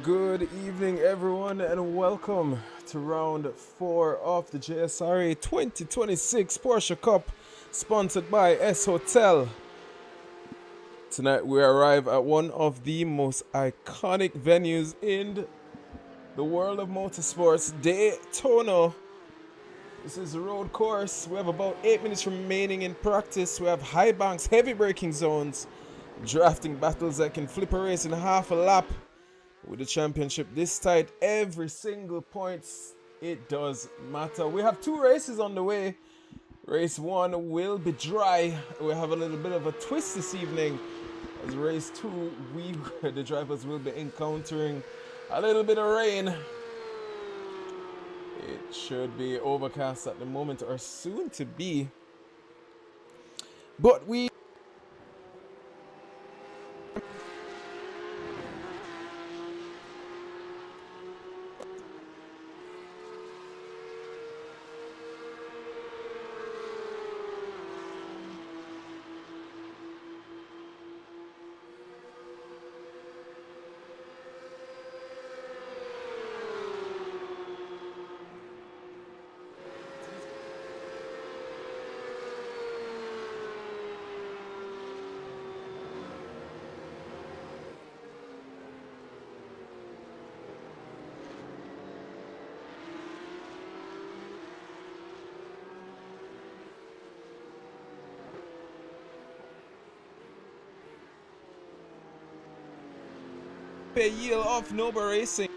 Good evening, everyone, and welcome to round 4 of the Jsra 2026 Porsche Cup, sponsored by Shotels. Tonight, we arrive at one of the most iconic venues in the world of motorsports, Daytona. This is a road course. We have about 8 minutes remaining in practice. We have high banks, heavy braking zones, drafting battles that can flip a race in half a lap. With the championship this tight, every single point, it does matter. We have 2 races on the way. Race 1 will be dry. We have a little bit of a twist this evening. As race 2, the drivers will be encountering a little bit of rain. It should be overcast at the moment, or soon to be. But we a yield of Noble Racing.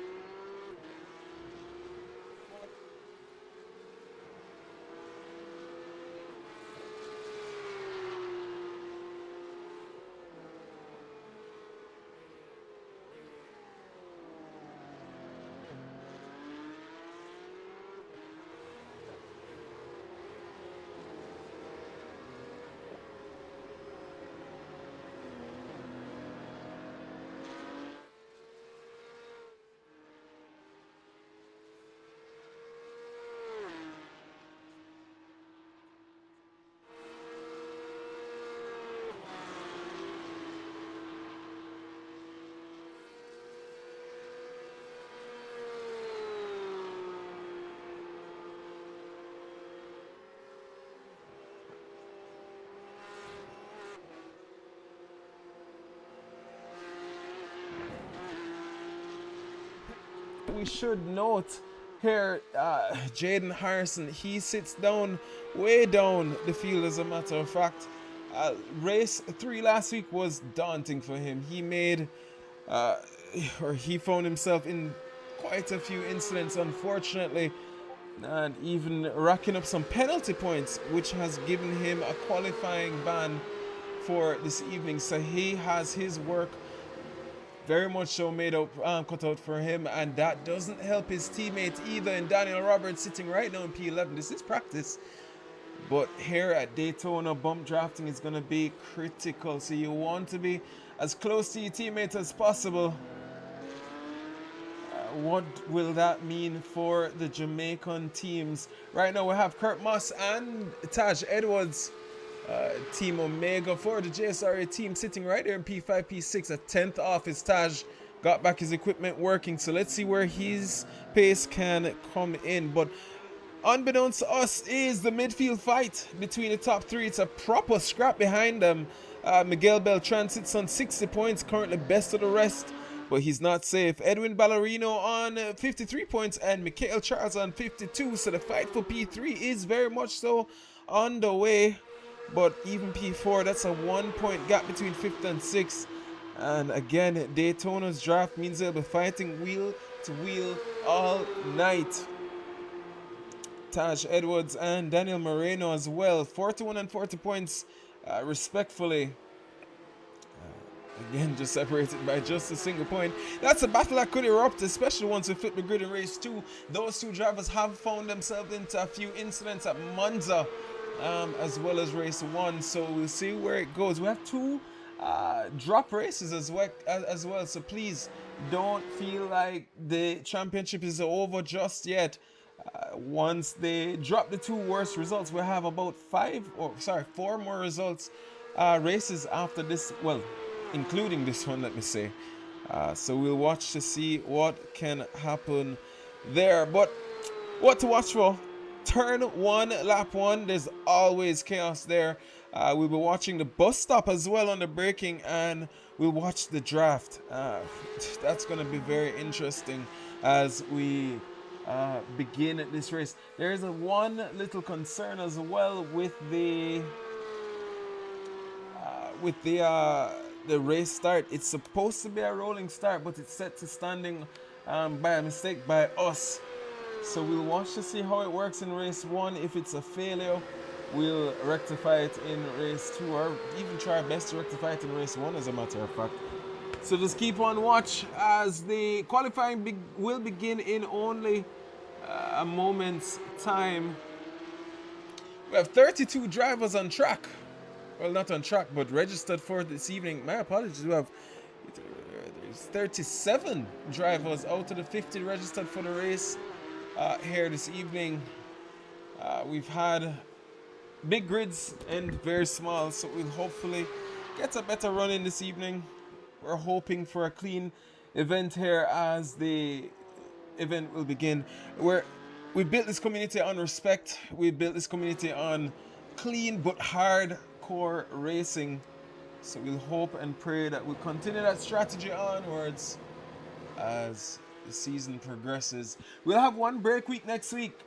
We should note here, Jaden Harrison, he sits down, way down the field as a matter of fact. Race 3 last week was daunting for him. He made, or he found himself in quite a few incidents, unfortunately, and even racking up some penalty points, which has given him a qualifying ban for this evening. So he has his work very much so made up, cut out for him, and that doesn't help his teammate either. And Daniel Roberts sitting right now in P11. This is practice, but here at Daytona, bump drafting is going to be critical. So you want to be as close to your teammate as possible. What will that mean for the Jamaican teams? Right now we have Kurt Moss and Taj Edwards. Team Omega for the Jsra team sitting right there in P5, P6, a 10th off his Taj. Got back his equipment working, so let's see where his pace can come in. But unbeknownst to us is the midfield fight between the top 3. It's a proper scrap behind them. Miguel Beltran sits on 60 points, currently best of the rest, but he's not safe. Edwin Ballerino on 53 points and Mikhail Charles on 52, so the fight for P3 is very much so on the way. But even P4, that's a 1-point gap between 5th and 6th. And again, Daytona's draft means they'll be fighting wheel to wheel all night. Taj Edwards and Daniel Moreno as well, 41 and 40 points respectfully. Again, just separated by just a single point. That's a battle that could erupt, especially once we flip the grid in race 2. Those 2 drivers have found themselves into a few incidents at Monza, as well as race 1, so we'll see where it goes. We have 2 drop races as well, so please don't feel like the championship is over just yet. Once they drop the 2 worst results, we have about 4 more results races after this, well, including this one, let me say. So we'll watch to see what can happen there. But what to watch for? Turn 1, lap 1. There's always chaos there. We'll be watching the bus stop as well on the braking, and we'll watch the draft. That's going to be very interesting as we begin this race. There is one little concern as well with the race start. It's supposed to be a rolling start, but it's set to standing by a mistake by us. So we'll watch to see how it works in race 1. If it's a failure, we'll rectify it in race 2, or even try our best to rectify it in race 1, as a matter of fact. So just keep on watch as the qualifying will begin in only a moment's time. We have 32 drivers on track. Well, not on track, but registered for this evening. My apologies. We have there's 37 drivers out of the 50 registered for the race here this evening. We've had big grids and very small, so we'll hopefully get a better run in this evening. We're hoping for a clean event here as the event will begin. We built this community on respect. We built this community on clean but hardcore racing. So we'll hope and pray that we'll continue that strategy onwards as the season progresses. We'll have one break week next week,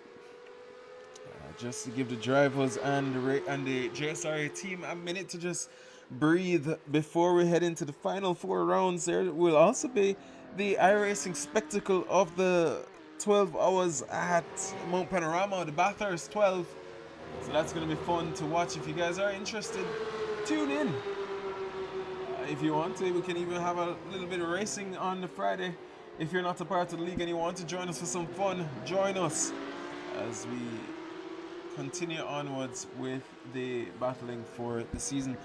just to give the drivers and the JSRA team a minute to just breathe before we head into the final 4 rounds. There will also be the iRacing spectacle of the 12 hours at Mount Panorama, the Bathurst 12. So that's going to be fun to watch. If you guys are interested, tune in. If you want to, we can even have a little bit of racing on the Friday. If you're not a part of the league and you want to join us for some fun, join us as we continue onwards with the battling for the season.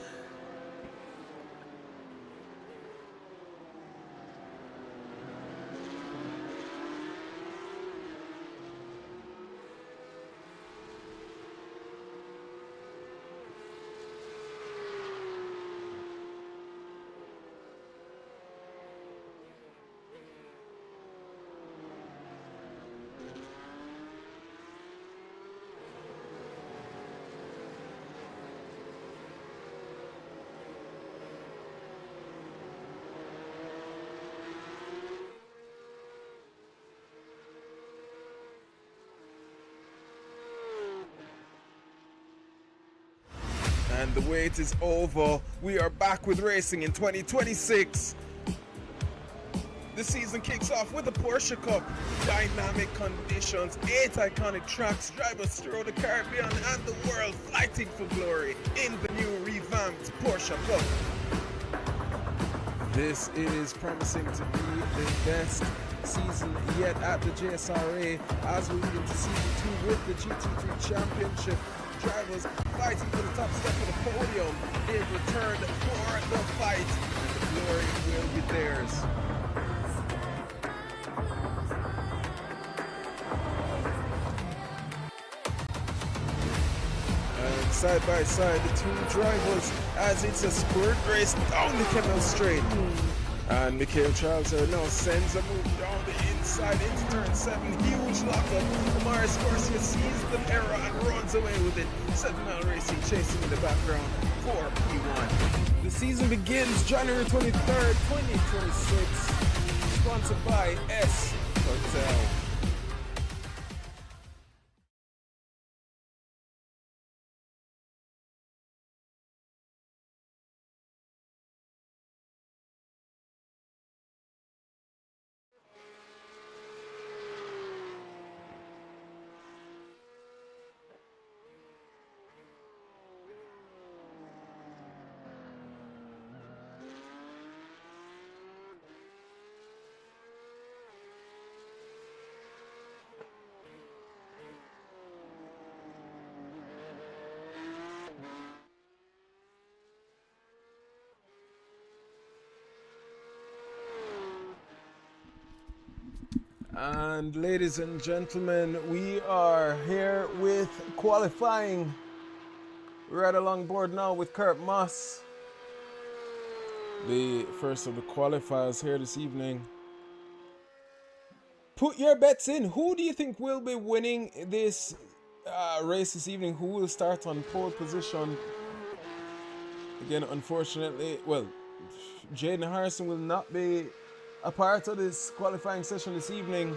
And the wait is over. We are back with racing in 2026. The season kicks off with the Porsche Cup. Dynamic conditions, 8 iconic tracks, drivers throughout the Caribbean and the world fighting for glory in the new revamped Porsche Cup. This is promising to be the best season yet at the JSRA as we lead into season 2 with the GT3 Championship. Drivers fighting for the top step of the podium. They've returned for the fight, and the glory will be theirs. And side by side, the two drivers as it's a sprint race down the Kendall Straight. And Mikhail Charles now sends a move down the inside into turn 7. Huge lockup. Amaris Garcia sees the error and runs away with it. 7 Mile Racing chasing in the background for P1. The season begins January 23rd, 2026. Sponsored by Shotels. And ladies and gentlemen, we are here with qualifying. We're right along board now with Kurt Moss. the first of the qualifiers here this evening. Put your bets in. Who do you think will be winning this race this evening? Who will start on pole position? Again, unfortunately, well, Jaden Harrison will not be a part of this qualifying session this evening.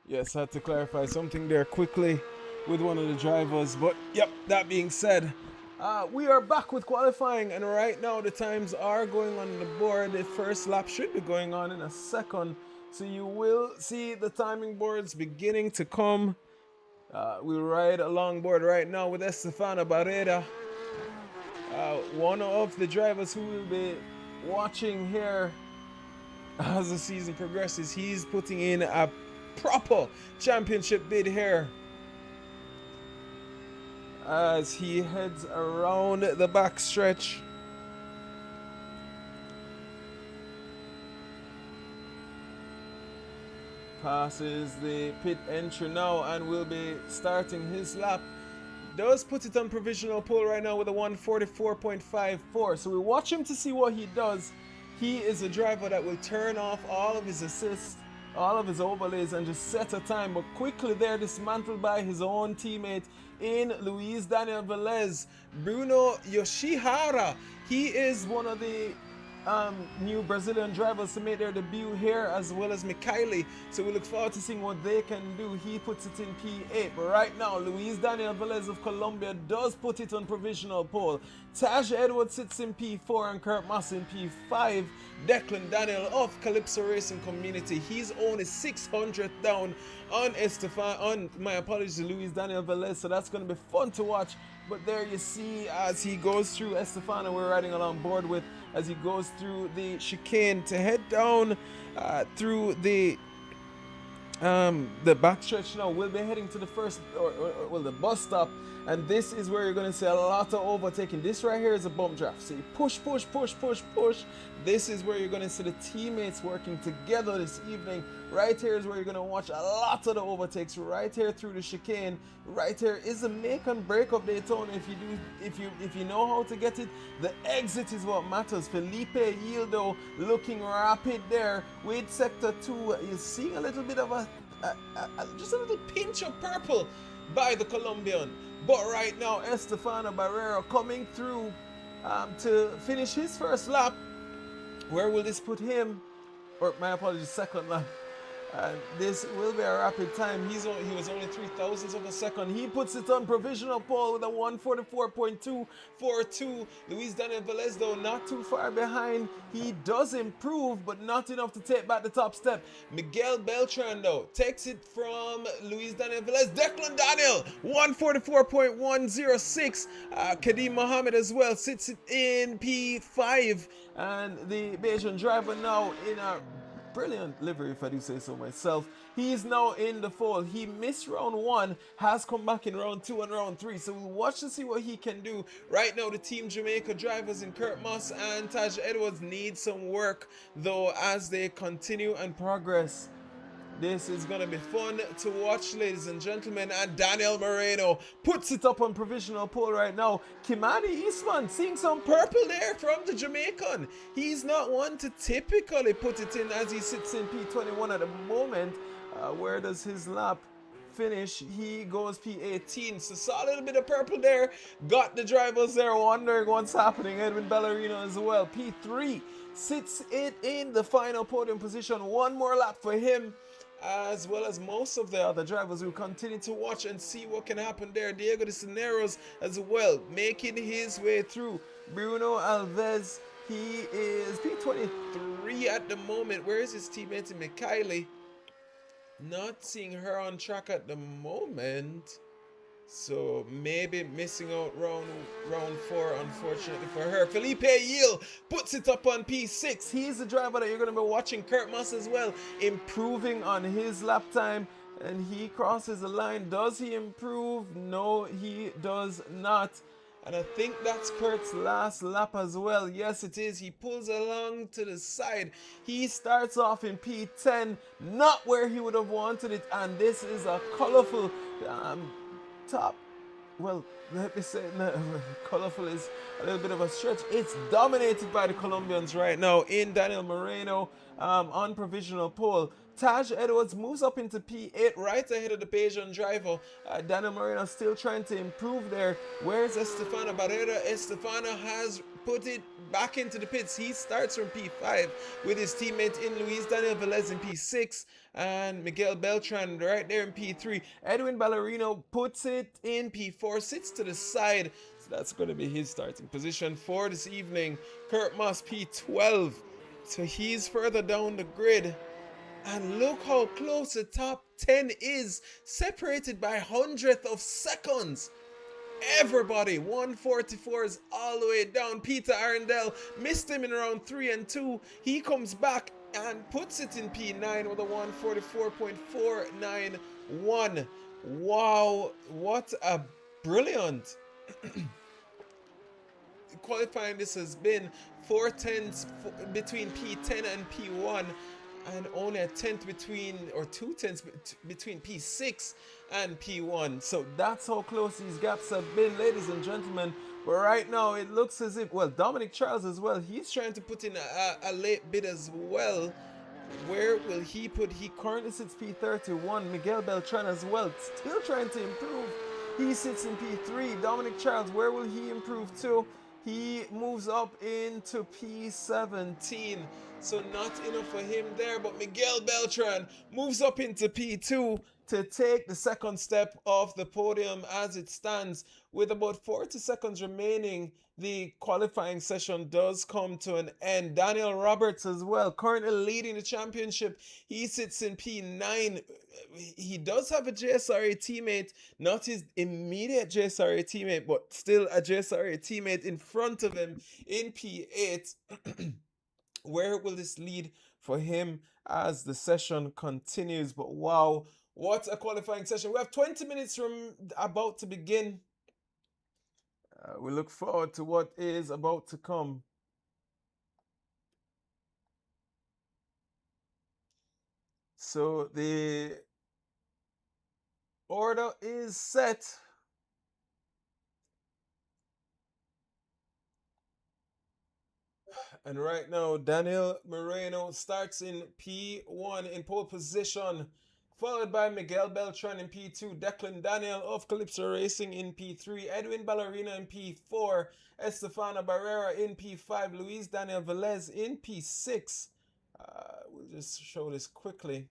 Yes, I had to clarify something there quickly with one of the drivers. But yep, that being said, we are back with qualifying, and right now the times are going on the board. The first lap should be going on in a second, so you will see the timing boards beginning to come. We ride along board right now with Estefana Barrera, one of the drivers who will be watching here as the season progresses. He's putting in a proper championship bid here as he heads around the back stretch. Passes the pit entry now and will be starting his lap. Does put it on provisional pole right now with a 144.54. So we watch him to see what he does. He is a driver that will turn off all of his assists, all of his overlays, and just set a time. But quickly there dismantled by his own teammate in Luis Daniel Velez. Bruno Yoshihara, he is one of the new Brazilian drivers to make their debut here, as well as Mikhaili. So we look forward to seeing what they can do. He puts it in P8, but right now Luis Daniel Velez of Colombia does put it on provisional pole. Taj Edwards sits in P4 and Kurt Moss in P5. Declan Daniel of Calypso Racing Community, he's only 600th down on Luis Daniel Velez, so that's going to be fun to watch. But there you see, as he goes through Estefana, we're riding along board with, as he goes through the chicane to head down through the backstretch. Now we'll be heading to the first, the bus stop, and this is where you're going to see a lot of overtaking. This right here is a bump draft. So you push, push, push, push, push. This is where you're going to see the teammates working together this evening. Right here is where you're going to watch a lot of the overtakes. Right here through the chicane. Right here is a make and break of Daytona. If you know how to get it, the exit is what matters. Felipe Yildo looking rapid there with sector 2. You're seeing a little bit of just a little pinch of purple by the Colombian. But right now, Estefana Barrera coming through to finish his first lap. Where will this put him? Or my apologies, second lap. This will be a rapid time. He was only 3,000ths of a second. He puts it on provisional pole with a 144.242. Luis Daniel Velez, though, not too far behind. He does improve, but not enough to take back the top step. Miguel Beltran, though, takes it from Luis Daniel Velez. Declan Daniel, 144.106. Kadim Mohammed as well sits in P5. And the Bayesian driver now in a brilliant livery, if I do say so myself. He is now in the fold. He missed round 1, has come back in round 2 and round 3. So we'll watch to see what he can do. Right now, the Team Jamaica drivers in Kurt Moss and Taj Edwards need some work, though, as they continue and progress This is going to be fun to watch, ladies and gentlemen. And Daniel Moreno puts it up on provisional pole right now. Kimani Eastman seeing some purple there from the Jamaican. He's not one to typically put it in as he sits in P21 at the moment. Where does his lap finish? He goes P18. So saw a little bit of purple there. Got the drivers there wondering what's happening. Edwin Ballerino as well. P3 sits it in the final podium position. One more lap for him, as well as most of the other drivers who continue to watch and see what can happen there. Diego de Cineros as well, making his way through. Bruno Alves, he is P23 at the moment. Where is his teammate Mikhaili? Not seeing her on track at the moment. So maybe missing out round 4, unfortunately for her. Felipe Yiel puts it up on P6. He's the driver that you're going to be watching. Kurt Moss as well, improving on his lap time. And he crosses the line. Does he improve? No, he does not. And I think that's Kurt's last lap as well. Yes, it is. He pulls along to the side. He starts off in P10, not where he would have wanted it. And this is a colorful top, well, let me say, no, colorful is a little bit of a stretch. It's dominated by the Colombians right now in Daniel Moreno on provisional pole. Taj Edwards moves up into P8 right ahead of the Bayesian driver. Daniel Moreno still trying to improve there. Where's Estefana Barrera? Estefana has put it back into the pits. He starts from P5 with his teammate in Luis Daniel Velez in P6 and Miguel Beltran right there in P3. Edwin Ballerino puts it in P4, sits to the side. So that's going to be his starting position for this evening. Kurt Moss P12. So he's further down the grid. And look how close the top 10 is, separated by hundredth of seconds. Everybody, 144 is all the way down. Peter Arundel missed him in round 3 and 2. He comes back and puts it in P9 with a 144.491. Wow, what a brilliant qualifying this has been. 4 tenths between P10 and P1. And only a tenth between, or 2 tenths between P6 and P1. So that's how close these gaps have been, ladies and gentlemen. But right now it looks as if, well, Dominic Charles as well, he's trying to put in a late bid as well. Where will he put? He currently sits P31. Miguel Beltran as well, still trying to improve. He sits in P3. Dominic Charles, where will he improve to? He moves up into P17. So not enough for him there, but Miguel Beltran moves up into P2 to take the second step off the podium as it stands. With about 40 seconds remaining, the qualifying session does come to an end. Daniel Roberts as well, currently leading the championship. He sits in P9. He does have a JSRA teammate, not his immediate JSRA teammate, but still a JSRA teammate in front of him in P8. Where will this lead for him as the session continues? But wow, what a qualifying session. We have 20 minutes from about to begin. We look forward to what is about to come. So the order is set. And right now, Daniel Moreno starts in P1 in pole position, followed by Miguel Beltran in P2, Declan Daniel of Calypso Racing in P3, Edwin Ballerina in P4, Estefana Barrera in P5, Luis Daniel Velez in P6. We'll just show this quickly.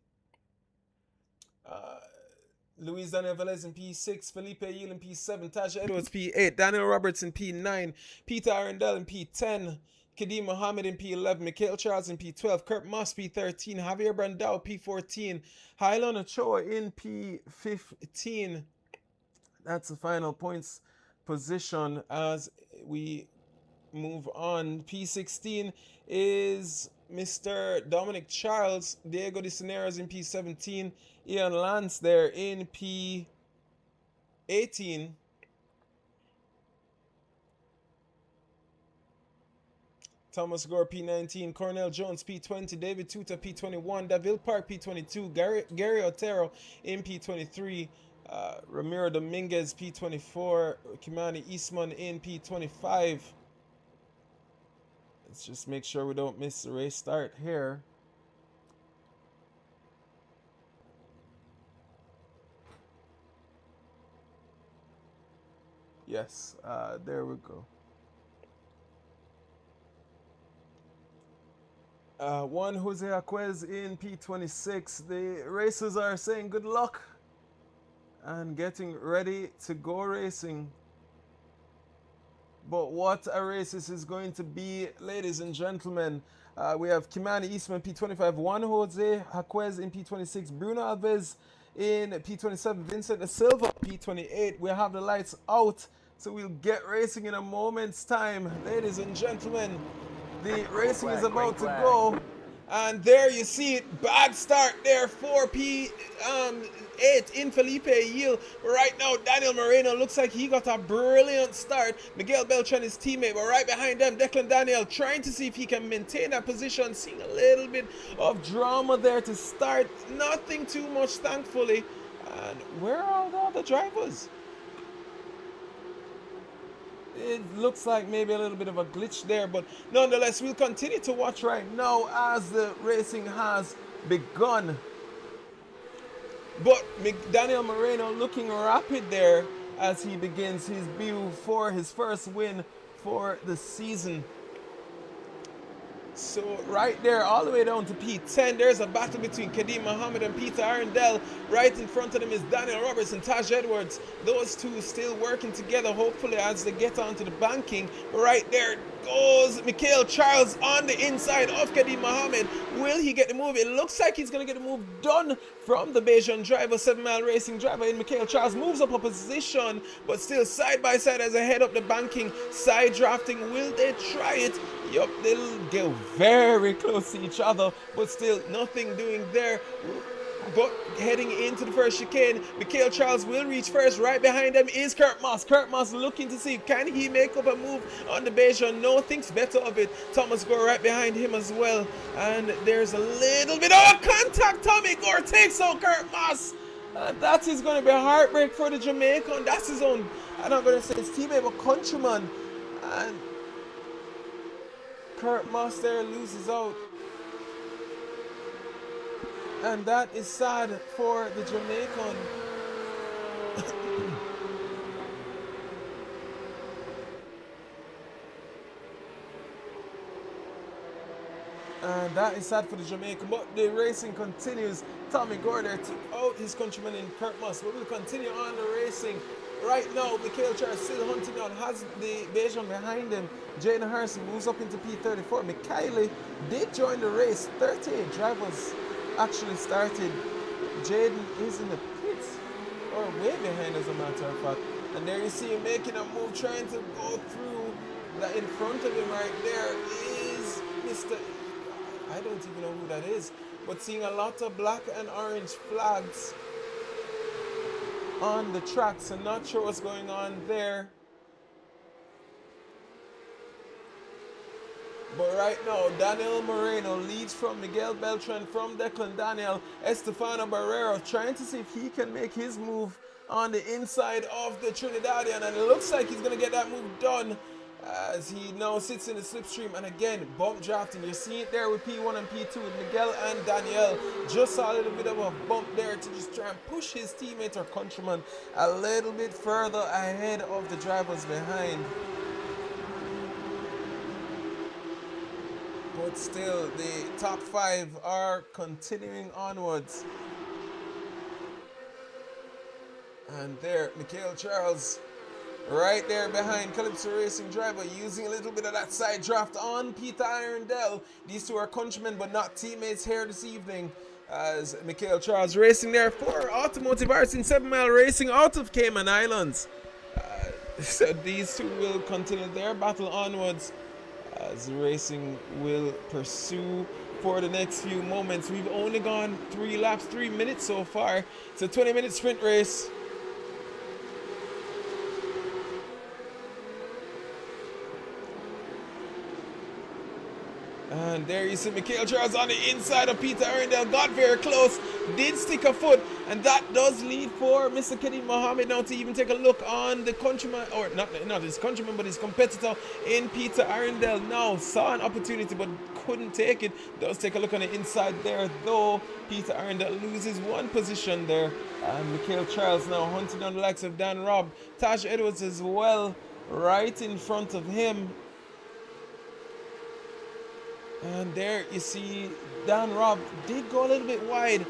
Luis Daniel Velez in P6, Felipe Yiel in P7, Tasha Edwards P8, Daniel Roberts in P9, Peter Arundel in P10, Kadeem Mohammed in P11, Mikhail Charles in P12, Kurt Moss P13, Javier Brandao P14, Hylon Ochoa in P15. That's the final points position as we move on. P16 is Mr. Dominic Charles, Diego de Cineros in P17, Ian Lance there in P18. Thomas Gore P19, Cornell Jones P20, David Tuta P21, Davil Park P22, Gary Otero in P23, Ramiro Dominguez P24, Kimani Eastman in P25. Let's just make sure we don't miss the race start here. Yes, there we go. Juan Jose Jaquez in P26. The racers are saying good luck and getting ready to go racing. But what a race this is going to be, ladies and gentlemen. We have Kimani Eastman P25, Juan Jose Jaquez in P26, Bruno Alves in P27, Vincent Da Silva P28. We have the lights out, so we'll get racing in a moment's time. Ladies and gentlemen, the racing is about to go. And there you see it, bad start there for P8 in Felipe Yield. Right now, Daniel Moreno looks like he got a brilliant start. Miguel Beltran, his teammate, but right behind them, Declan Daniel trying to see if he can maintain that position. Seeing a little bit of drama there to start. Nothing too much, thankfully. And where are all the other drivers? It looks like maybe a little bit of a glitch there, but nonetheless, we'll continue to watch right now as the racing has begun. But Daniel Moreno looking rapid there as he begins his view for his first win for the season. So right there, all the way down to P10, there's a battle between Kadeem Mohammed and Peter Arundel. Right in front of them is Daniel Roberts and Taj Edwards. Those two still working together, hopefully, as they get onto the banking. Right there goes Mikhail Charles on the inside of Kadeem Mohammed. Will he get the move? It looks like he's going to get the move done from the Bayesian driver, 7 Mile Racing driver in Mikhail Charles. Moves up a position, but still side by side as they head up the banking. Side drafting, will they try it? Yup, they'll get very close to each other, but still nothing doing there. But heading into the first chicane, Mikhail Charles will reach first. Right behind them is Kurt Moss. Kurt Moss looking to see, can he make up a move on the Bayesian? No, thinks better of it. Thomas Gore right behind him as well. And there's a little bit of contact. Tommy Gore takes out Kurt Moss. And that is going to be a heartbreak for the Jamaican. That's his own, I'm not going to say his teammate, but countryman. And Kurt Moss there loses out. And that is sad for the Jamaican. And that is sad for the Jamaican, but the racing continues. Tommy Gore there took out his countryman in Kurt Moss, but we'll continue on the racing. Right now, Mikhail Charles still hunting on, has the Bayesian behind him. Jaden Harrison moves up into P34. Mikhaili did join the race. 38 drivers actually started. Jaden is in the pits, or way behind as a matter of fact. And there you see him making a move, trying to go through. That in front of him right there is Mr. I don't even know who that is, but seeing a lot of black and orange flags on the track, so not sure what's going on there. But right now, Daniel Moreno leads from Miguel Beltran, from Declan Daniel. Estefano Barrero trying to see if he can make his move on the inside of the Trinidadian, and it looks like he's going to get that move done as he now sits in the slipstream. And again, bump drafting. You see it there with P1 and P2 with Miguel and Daniel. Just saw a little bit of a bump there to just try and push his teammate or countryman a little bit further ahead of the drivers behind. But still, the top 5 are continuing onwards. And there, Mikhail Charles right there behind Calypso Racing driver, using a little bit of that side draft on Peter Arundel. These two are countrymen but not teammates here this evening, as Mikhail Charles racing there for Automotive Arts in 7 Mile Racing out of Cayman Islands. So these two will continue their battle onwards as the racing will pursue for the next few moments. We've only gone 3 laps, 3 minutes so far. It's a 20-minute sprint race. And there you see Mikhail Charles on the inside of Peter Arundel. Got very close. Did stick a foot. And that does lead for Mr. Kadeem Mohammed now to even take a look on the countryman, or not his countryman, but his competitor in Peter Arundel. Now saw an opportunity but couldn't take it. Does take a look on the inside there, though. Peter Arundel loses one position there. And Mikhail Charles now hunting down the likes of Dan Robb. Taj Edwards as well, right in front of him. And there you see Dan Robb did go a little bit wide,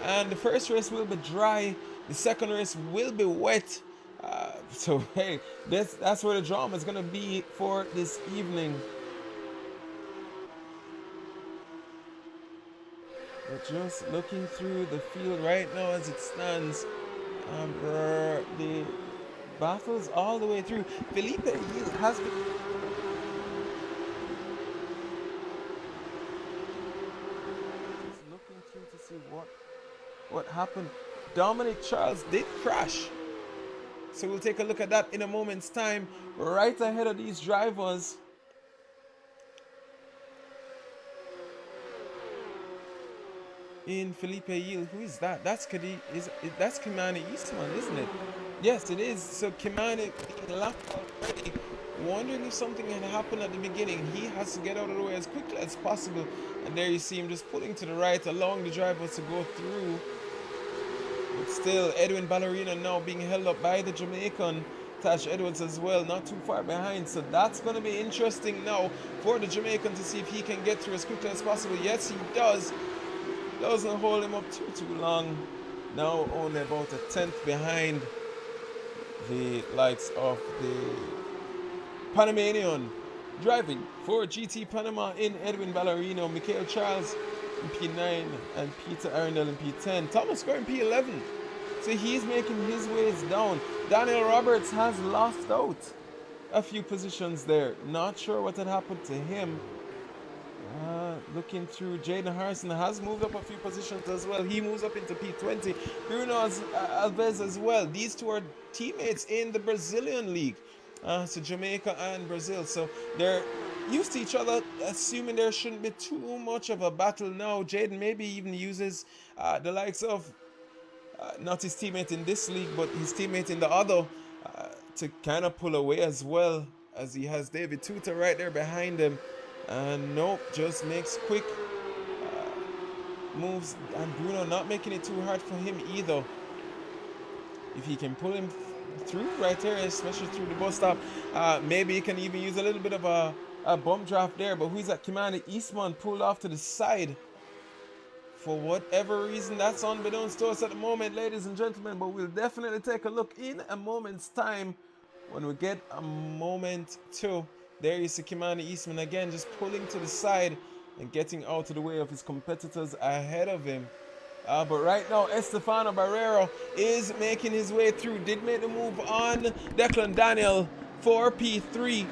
and the first race will be dry, the second race will be wet. So hey, that's where the drama is going to be for this evening. We're just looking through the field right now as it stands. The battles all the way through. Felipe has been... to see what happened. Dominic Charles did crash, so we'll take a look at that in a moment's time. Right ahead of these drivers, in Felipe Yield. Who is that? That's Kimani Eastman, isn't it? Yes, it is. So Kimani being lapped already, wondering if something had happened at the beginning. He has to get out of the way as quickly as possible. And there you see him just pulling to the right, allowing the drivers to go through. But still, Edwin Ballerina now being held up by the Jamaican Taj Edwards as well, not too far behind. So that's going to be interesting now for the Jamaican to see if he can get through as quickly as possible. Yes, he does. Doesn't hold him up too long. Now only about a tenth behind the likes of the Panamanian. Driving for GT Panama in Edwin Ballerino, Mikhail Charles in P9 and Peter Arundel in P10. Thomas Gore in P11. So he's making his ways down. Daniel Roberts has lost out a few positions there. Not sure what had happened to him. Looking through, Jaden Harrison has moved up a few positions as well. He moves up into P20. Bruno Alves as well. These two are teammates in the Brazilian league. So Jamaica and Brazil. So they're used to each other, assuming there shouldn't be too much of a battle now. Jaden maybe even uses the likes of, not his teammate in this league, but his teammate in the other to kind of pull away as well, as he has David Tuta right there behind him. And nope, just makes quick moves, and Bruno not making it too hard for him either. If he can pull him through right there, especially through the bus stop, maybe he can even use a little bit of a bump draft there. But who's that? Kimani Eastman pulled off to the side for whatever reason. That's unbeknownst to us at the moment, ladies and gentlemen, but we'll definitely take a look in a moment's time when we get a moment to. There you see Kimani Eastman again, just pulling to the side and getting out of the way of his competitors ahead of him. But right now, Estefano Barrero is making his way through. Did make the move on Declan Daniel for P3.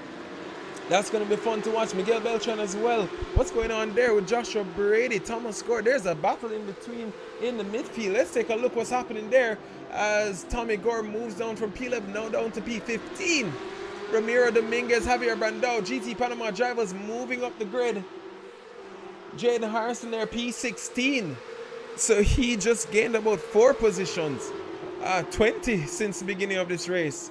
That's going to be fun to watch. Miguel Beltran as well. What's going on there with Joshua Brady? Thomas Gore. There's a battle in between in the midfield. Let's take a look what's happening there as Tommy Gore moves down from P11 now down to P15. Ramiro Dominguez, Javier Brandao, GT Panama drivers moving up the grid. Jaden Harrison there, P16. So he just gained about 4 positions. 20 since the beginning of this race.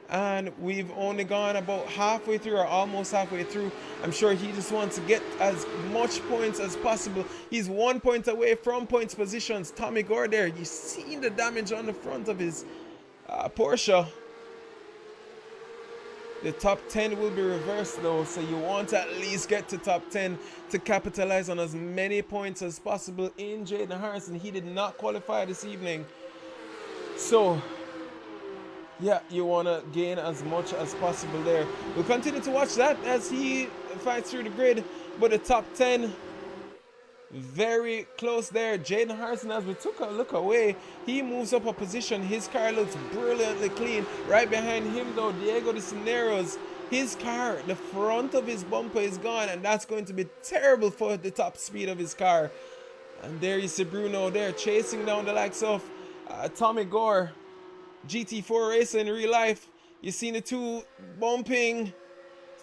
And we've only gone about halfway through, or almost halfway through. I'm sure he just wants to get as much points as possible. He's 1 point away from points positions. Tommy Gore there, you've seen the damage on the front of his Porsche. The top 10 will be reversed though, so you want to at least get to top 10 to capitalize on as many points as possible in Jaden Harrison. He did not qualify this evening, so yeah, you want to gain as much as possible there. We'll continue to watch that as he fights through the grid, but the top 10 very close there. Jaden Harrison, as we took a look away, he moves up a position. His car looks brilliantly clean. Right behind him though, Diego de Cineros, his car, the front of his bumper is gone, and that's going to be terrible for the top speed of his car. And there you see Bruno there chasing down the likes of Tommy Gore, GT4 racer in real life. You seen the two bumping.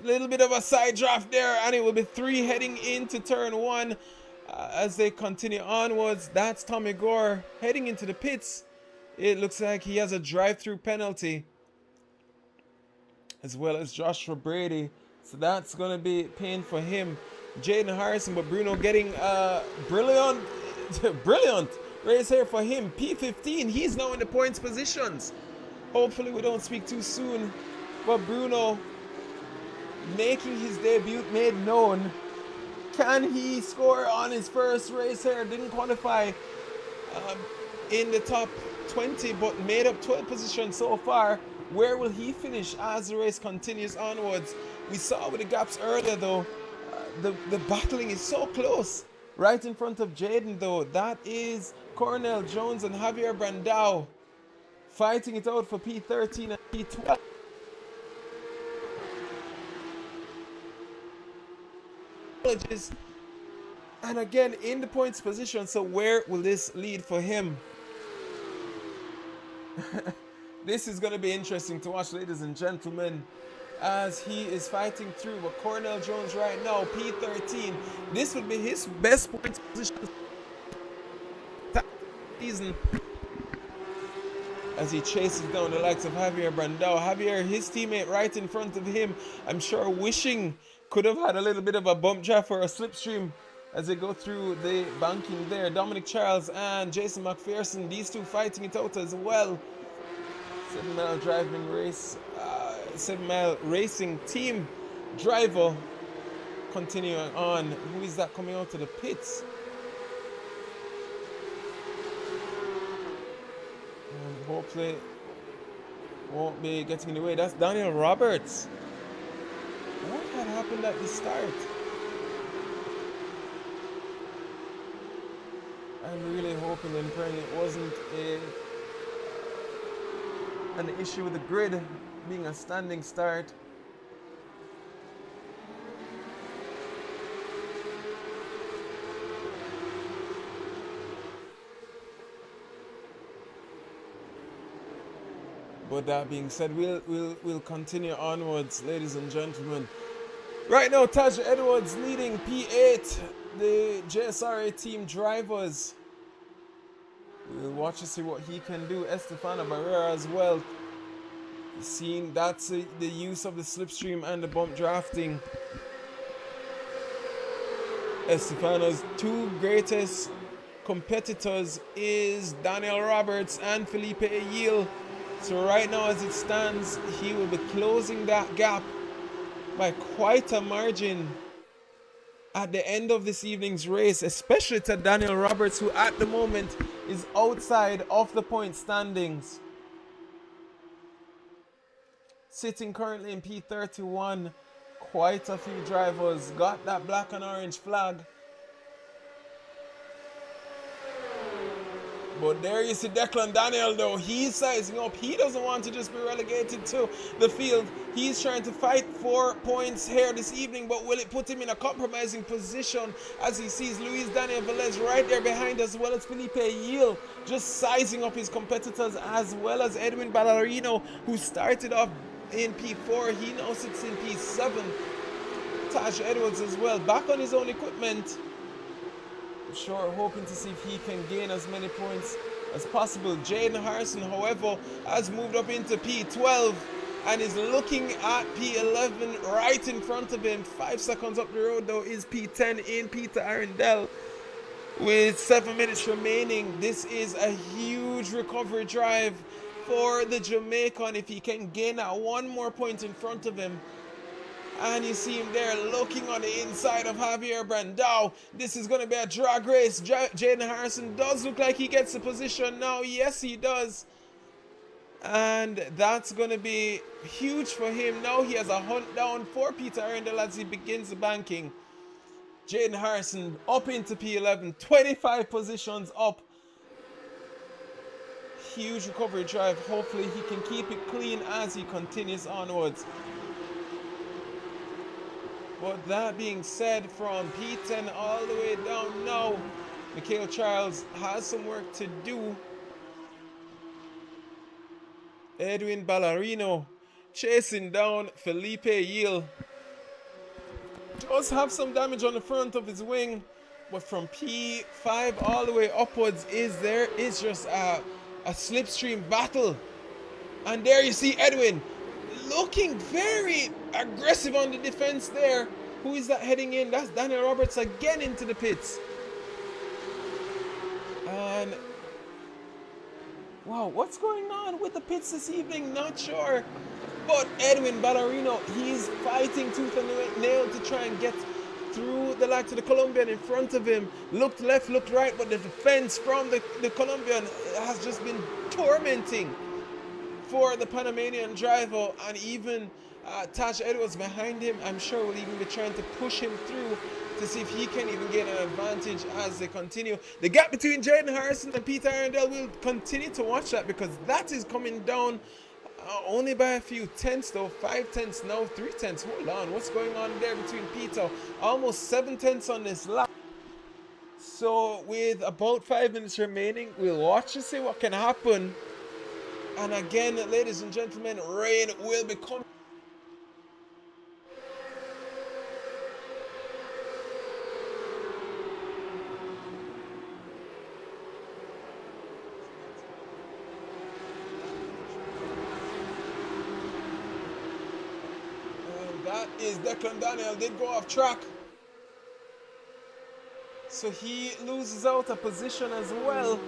A little bit of a side draft there, and it will be 3 heading into turn 1 as they continue onwards. That's Tommy Gore heading into the pits. It looks like he has a drive-through penalty, as well as Joshua Brady. So that's going to be pain for him. Jaden Harrison, but Bruno getting brilliant race here for him. P15, he's now in the points positions. Hopefully we don't speak too soon. But Bruno making his debut made known. Can he score on his first race here? Didn't qualify in the top 20, but made up 12 positions so far. Where will he finish as the race continues onwards? We saw with the gaps earlier though, the battling is so close. Right in front of Jaden though, that is Cornell Jones and Javier Brandao fighting it out for P13 and P12. And again in the points position, so where will this lead for him? This is going to be interesting to watch, ladies and gentlemen, as he is fighting through. But Cornell Jones right now, P13. This would be his best points position season as he chases down the likes of Javier Brandao. Javier, his teammate right in front of him, I'm sure wishing could have had a little bit of a bump draft or a slipstream as they go through the banking there. Dominic Charles and Jason McPherson, these two fighting it out as well. 7-mile driving race, 7-mile racing team driver continuing on. Who is that coming out of the pits? And hopefully won't be getting in the way. That's Daniel Roberts. What had happened at the start? I'm really hoping and praying it wasn't an issue with the grid being a standing start. But that being said, we'll continue onwards, ladies and gentlemen. Right now, Taj Edwards leading P8, the JSRA team drivers. We'll watch to see what he can do. Estefano Barrera as well. Seeing that's the use of the slipstream and the bump drafting. Estefano's two greatest competitors is Daniel Roberts and Felipe Ayil. So right now as it stands, he will be closing that gap by quite a margin at the end of this evening's race, especially to Daniel Roberts, who at the moment is outside of the point standings. Sitting currently in P31, quite a few drivers got that black and orange flag. But there you see Declan Daniel though, he's sizing up. He doesn't want to just be relegated to the field. He's trying to fight for points here this evening, but will it put him in a compromising position as he sees Luis Daniel Velez right there behind, as well as Felipe Ayil just sizing up his competitors, as well as Edwin Ballerino, who started off in P4. He now sits in P7. Taj Edwards as well, back on his own equipment. Sure, hoping to see if he can gain as many points as possible. Jaden Harrison, however, has moved up into P12 and is looking at P11 right in front of him. 5 seconds up the road though is P10 in Peter Arundel with 7 minutes remaining. This is a huge recovery drive for the Jamaican if he can gain that one more point in front of him. And you see him there looking on the inside of Javier Brandao. This is going to be a drag race. Jaden Harrison does look like he gets the position now. Yes, he does. And that's going to be huge for him. Now he has a hunt down for Peter Arundel as he begins the banking. Jaden Harrison up into P11. 25 positions up. Huge recovery drive. Hopefully he can keep it clean as he continues onwards. But that being said, from P10 all the way down now, Mikhail Charles has some work to do. Edwin Ballerino chasing down Felipe Ayil. does have some damage on the front of his wing, but from P5 all the way upwards is just a slipstream battle. And there you see Edwin looking very aggressive on the defense there. Who is that heading in? That's Daniel Roberts again into the pits. And wow, what's going on with the pits this evening? Not sure. But Edwin Ballerino, he's fighting tooth and nail to try and get through the lag to the Colombian in front of him. Looked left, looked right, but the defense from the Colombian has just been tormenting for the Panamanian driver. And even Taj Edwards behind him, I'm sure will even be trying to push him through to see if he can even get an advantage as they continue. The gap between Jaden Harrison and Peter Arundel, will continue to watch that, because that is coming down only by a few tenths though. 5 tenths now, 3 tenths. Hold on, what's going on there between Peter? Almost 7 tenths on this lap. So with about 5 minutes remaining, we'll watch to see what can happen. And again, ladies and gentlemen, rain will be coming. That is Declan Daniel, did go off track. So he loses out a position as well.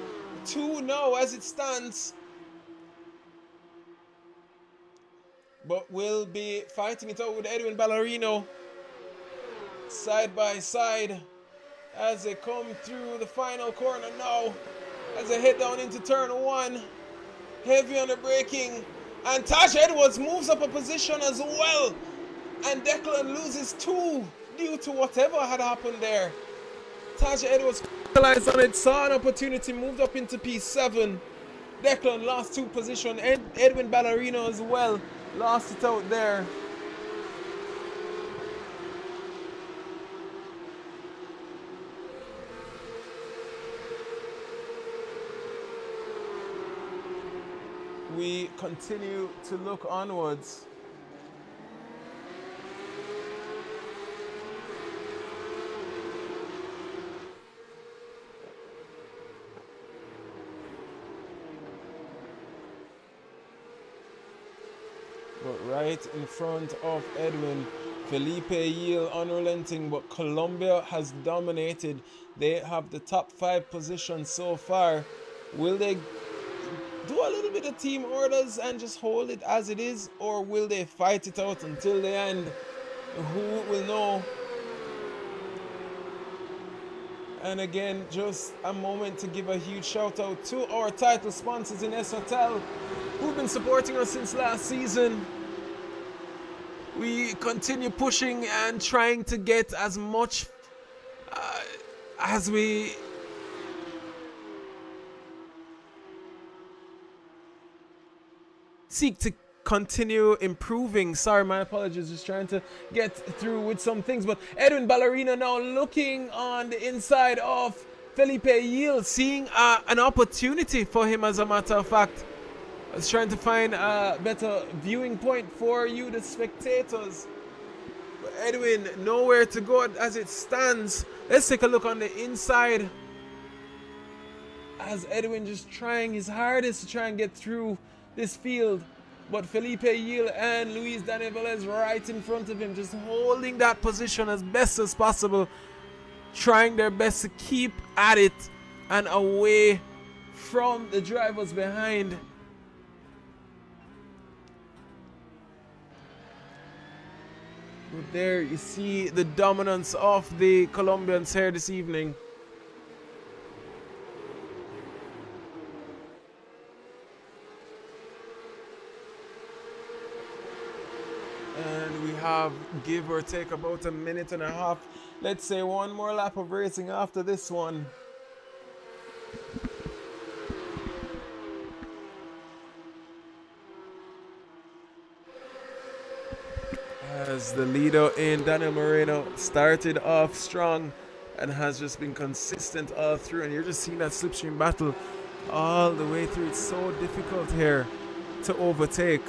2 now as it stands. But we'll be fighting it out with Edwin Ballerino side by side as they come through the final corner now. As they head down into turn 1. Heavy on the braking. And Taj Edwards moves up a position as well. And Declan loses 2 due to whatever had happened there. Taj Edwards capitalized on it, saw an opportunity, moved up into P7. Declan lost 2 positions. Edwin Ballerino as well lost it out there. We continue to look onwards. But right in front of Edwin, Felipe Yield unrelenting, but Colombia has dominated. They have the top 5 positions so far. Will they do a little bit of team orders and just hold it as it is, or will they fight it out until the end? Who will know? And again, just a moment to give a huge shout out to our title sponsors in Shotels, who've been supporting us since last season. We continue pushing and trying to get as much as we seek to continue improving. Sorry, my apologies, just trying to get through with some things. But Edwin Ballerino now looking on the inside of Felipe Yield, seeing an opportunity for him, as a matter of fact. I was trying to find a better viewing point for you, the spectators. But Edwin, nowhere to go as it stands. Let's take a look on the inside. As Edwin just trying his hardest to try and get through this field. But Felipe Yield and Luis Daniel Velez right in front of him, just holding that position as best as possible. Trying their best to keep at it and away from the drivers behind. But there you see the dominance of the Colombians here this evening. And we have, give or take, about a minute and a half. Let's say one more lap of racing after this one. As the leader in Daniel Moreno started off strong and has just been consistent all through, and you're just seeing that slipstream battle all the way through. It's so difficult here to overtake.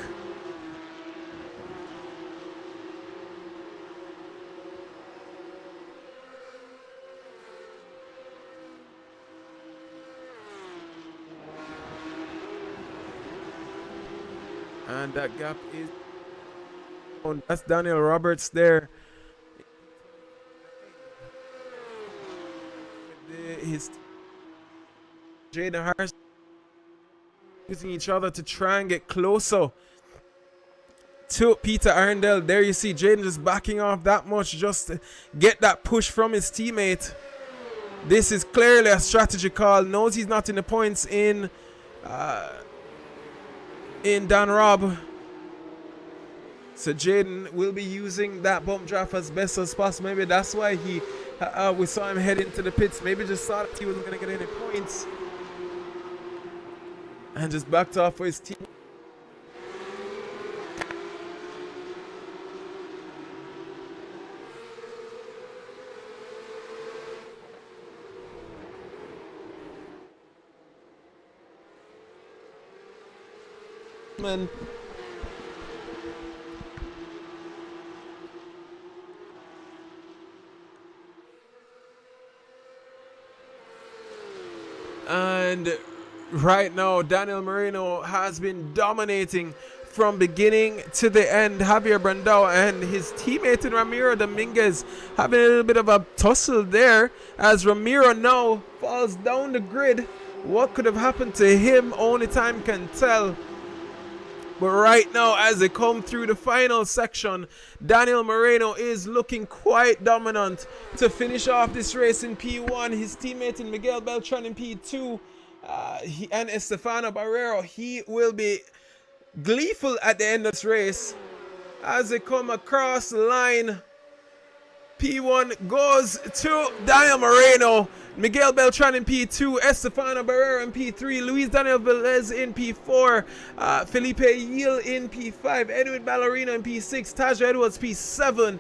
And that gap is... That's Daniel Roberts there. His Jaden Harris using each other to try and get closer to Peter Arundel. There you see Jaden just backing off that much just to get that push from his teammate. This is clearly a strategy call. Knows he's not in the points in Dan Robb. So Jaden will be using that bump draft as best as possible. Maybe that's why we saw him head into the pits. Maybe just thought he wasn't going to get any points. And just backed off for his team. And right now, Daniel Moreno has been dominating from beginning to the end. Javier Brandao and his teammate in Ramiro Dominguez having a little bit of a tussle there as Ramiro now falls down the grid. What could have happened to him? Only time can tell. But right now, as they come through the final section, Daniel Moreno is looking quite dominant to finish off this race in P1. His teammate in Miguel Beltran in P2 and Estefano Barrero, he will be gleeful at the end of this race as they come across the line. P1 goes to Daniel Moreno, Miguel Beltran in P2, Estefano Barrera in P3, Luis Daniel Velez in P4, Felipe Yil in P5, Edwin Ballerino in P6, Taja Edwards P7,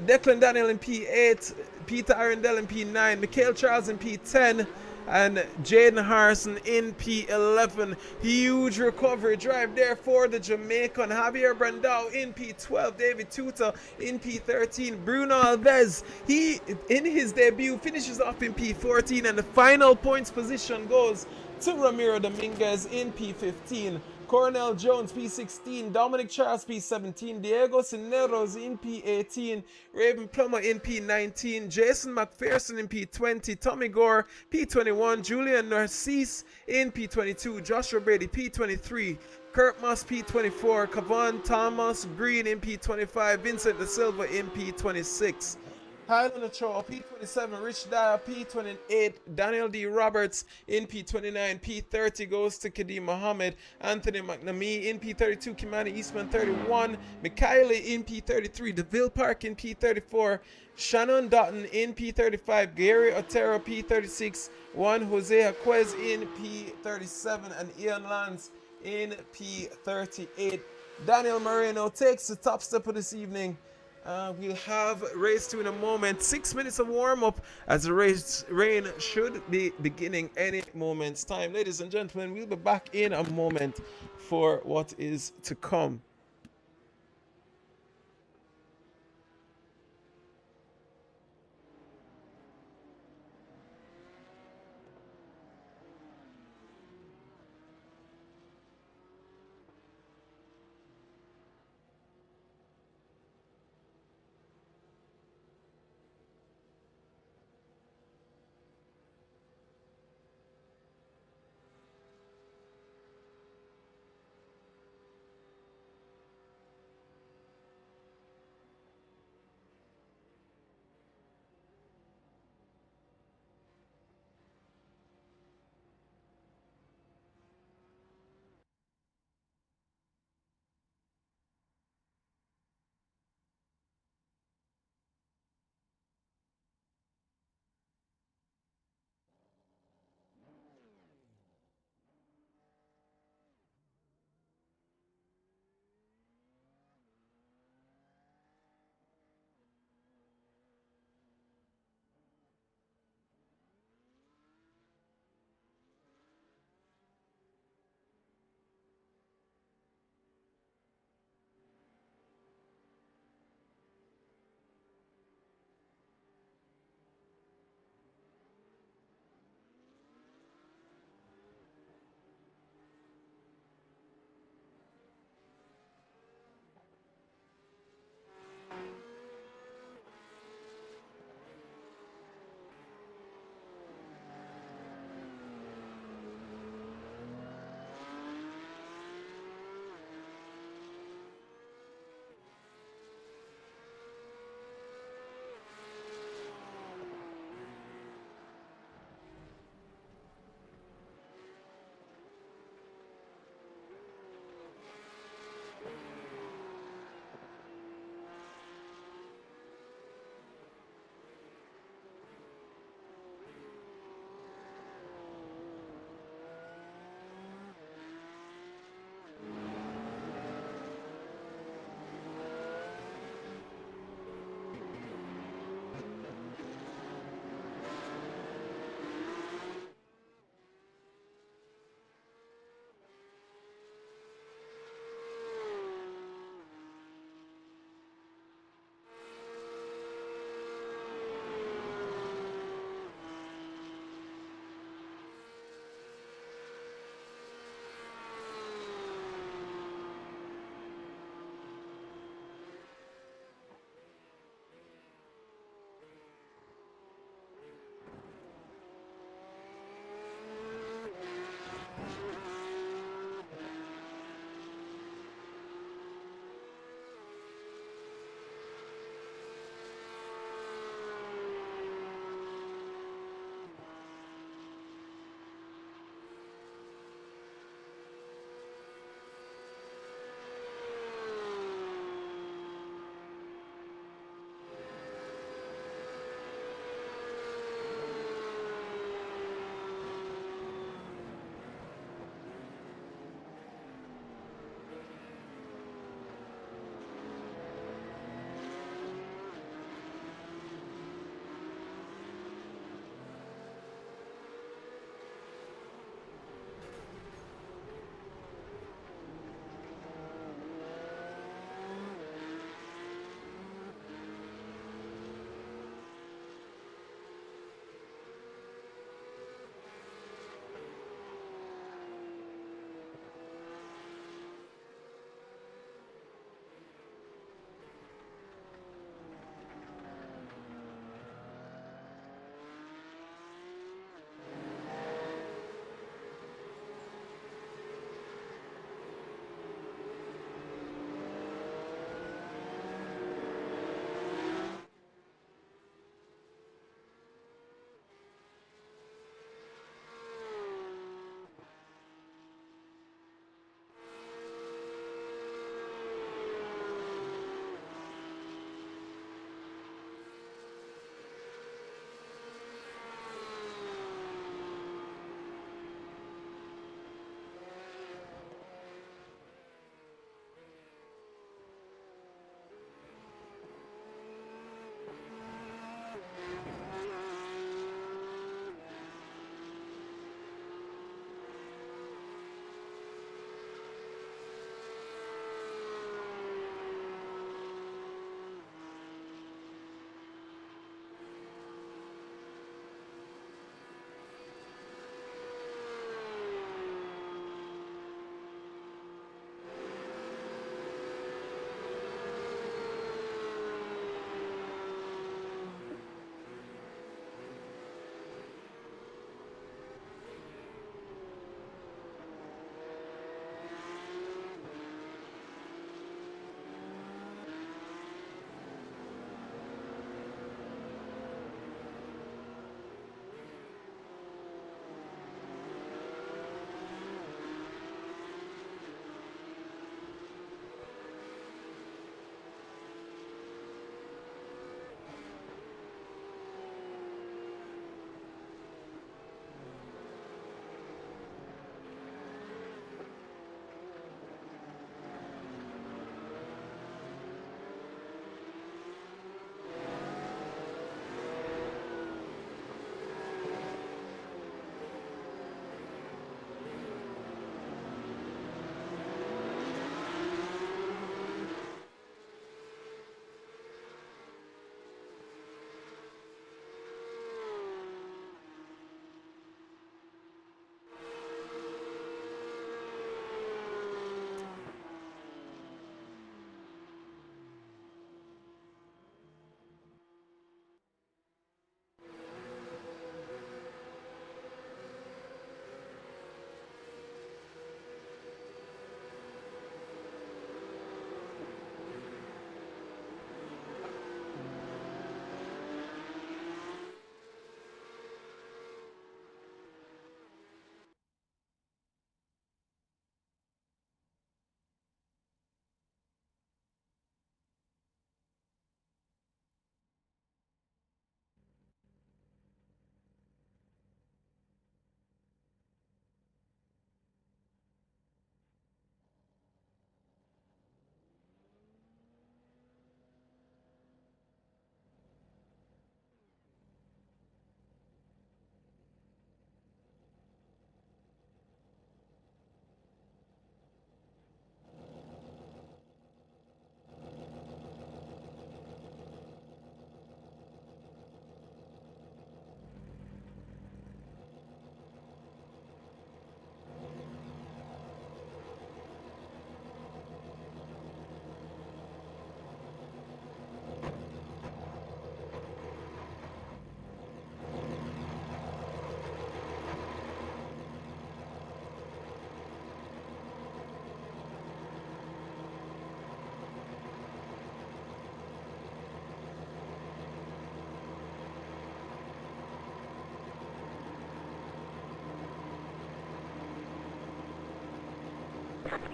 Declan Daniel in P8, Peter Arundel in P9, Mikhail Charles in P10, and Jaden Harrison in P11. Huge recovery drive there for the Jamaican. Javier Brandao in P12. David Tuta in P13. Bruno Alves, he in his debut finishes off in P14, and the final points position goes to Ramiro Dominguez in P15. Cornell Jones P16, Dominic Charles P17, Diego Cineros in P18, Raven Plummer in P19, Jason McPherson in P20, Tommy Gore P21, Julian Narcisse in P22, Joshua Brady P23, Kurt Moss P24, Kavon Thomas Green in P25, Vincent Da Silva in P26. Highland Ochoa P27, Rich Dyer P28, Daniel D. Roberts in P29, P30 goes to Kadeem Mohammed, Anthony McNamee in P32, Kimani Eastman 31, Mikhaili in P33, DeVille Park in P34, Shannon Dutton in P35, Gary Otero P36, Juan Jose Jaquez in P37, and Ian Lance in P38. Daniel Moreno takes the top step of this evening. We'll have race 2 in a moment. 6 minutes of warm-up as the rain should be beginning any moment's time. Ladies and gentlemen, we'll be back in a moment for what is to come.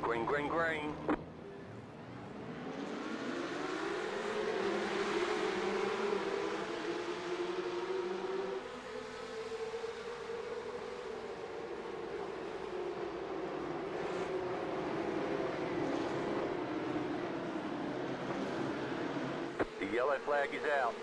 Green, green, green. The yellow flag is out.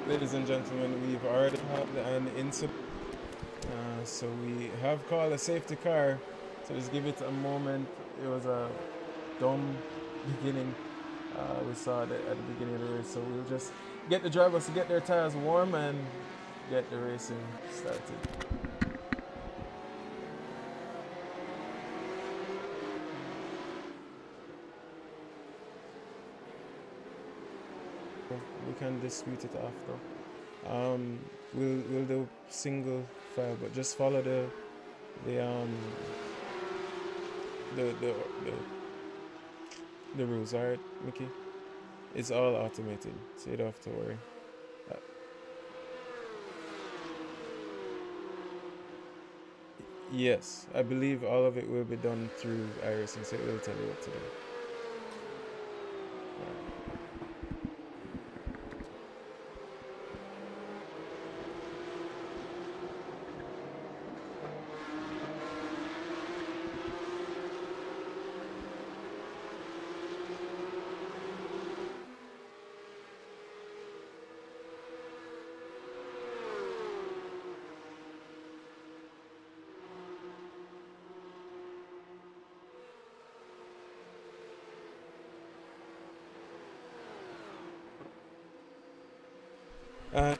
Ladies and gentlemen, we've already had an incident. So we have called a safety car. So just give it a moment. It was a dumb beginning. We saw it at the beginning of the race. So we'll just get the drivers to get their tires warm and get the racing started. We can dispute it after. We'll do single file, but just follow the rules, alright, Mickey? It's all automated, so you don't have to worry. Yes, I believe all of it will be done through iRacing, so it will tell you what to do.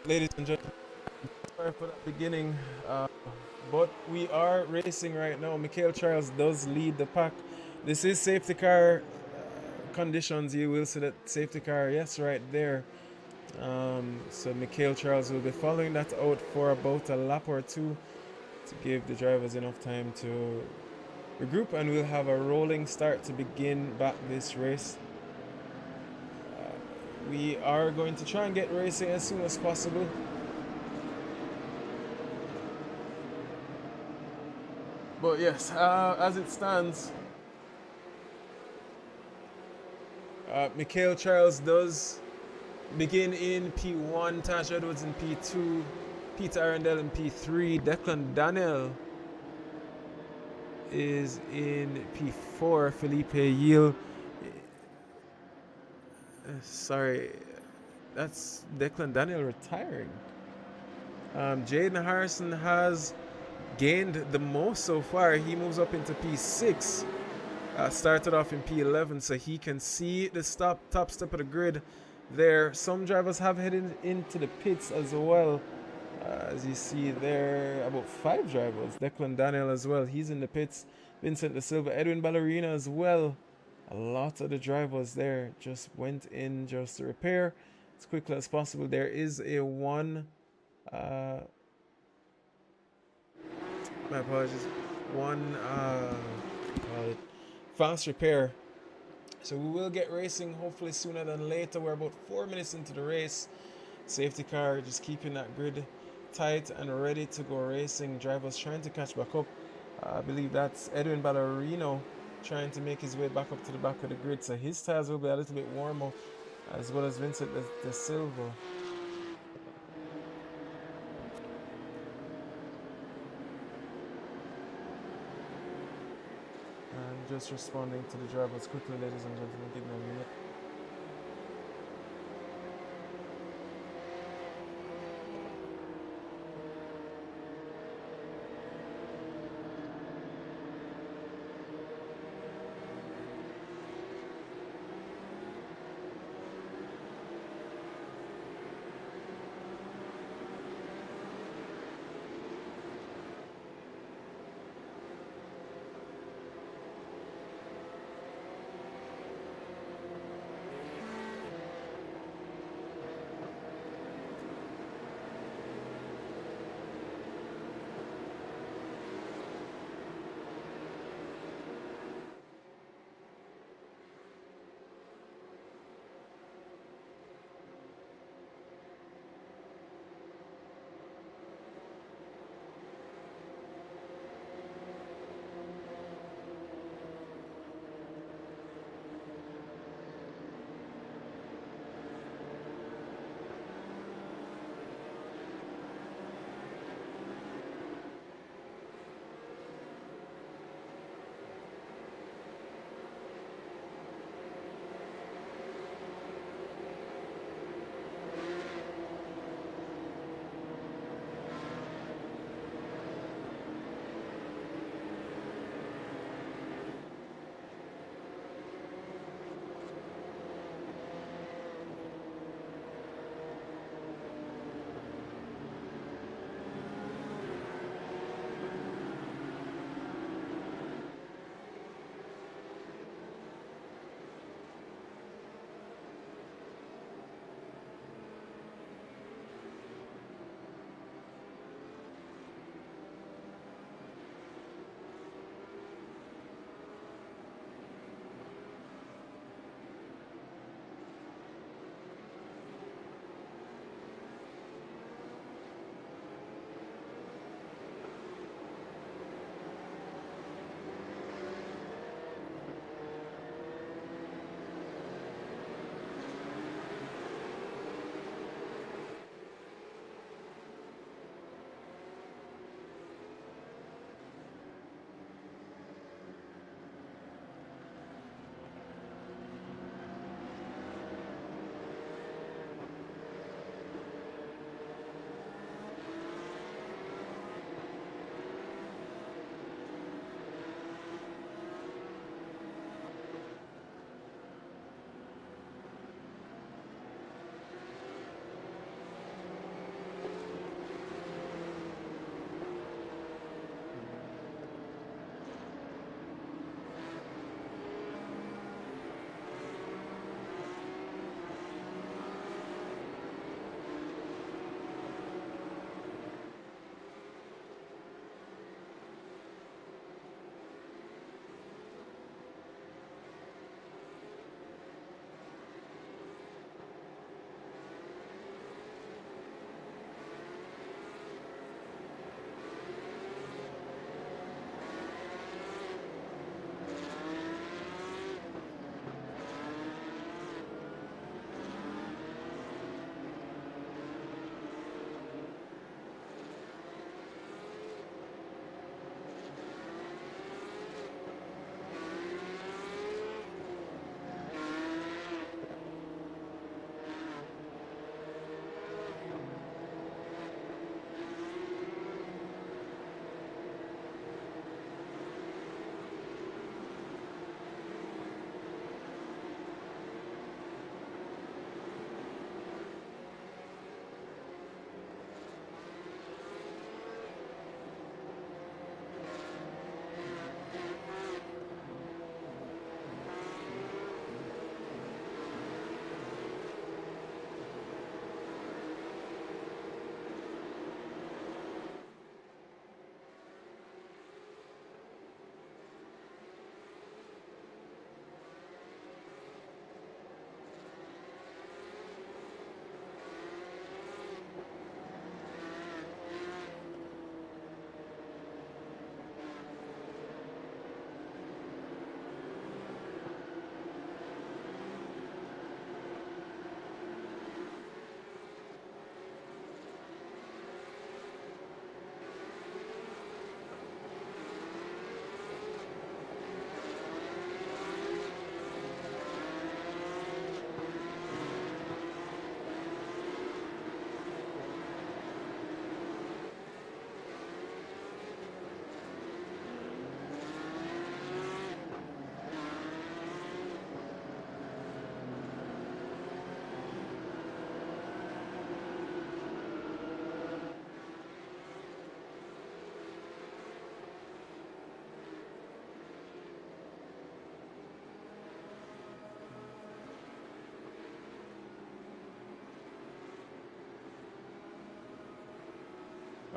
Ladies and gentlemen, sorry for that beginning, but we are racing right now. Michael Charles does lead the pack. This is safety car conditions. You will see that safety car, yes, right there. So Michael Charles will be following that out for about a lap or two to give the drivers enough time to regroup, and we'll have a rolling start to begin back this race. We are going to try and get racing as soon as possible. But yes, as it stands, Michael Charles does begin in P1, Tash Edwards in P2, Peter Arundel in P3, Declan Daniel is in P4, Felipe Yiel. Sorry, that's Declan Daniel retiring. Jaden Harrison has gained the most so far. He moves up into P6. Started off in P11, so he can see the top step of the grid there. Some drivers have headed into the pits as well. As you see there, about 5 drivers. Declan Daniel as well, he's in the pits. Vincent De Silva, Edwin Ballerina as well. A lot of the drivers there just went in just to repair as quickly as possible. There is a my apologies, call it fast repair. So we will get racing hopefully sooner than later. We're about 4 minutes into the race. Safety car just keeping that grid tight and ready to go racing. Drivers trying to catch back up. I believe that's Edwin Ballerino trying to make his way back up to the back of the grid, so his tires will be a little bit warmer, as well as Vincent De Silva. And just responding to the drivers quickly, ladies and gentlemen, give me a minute.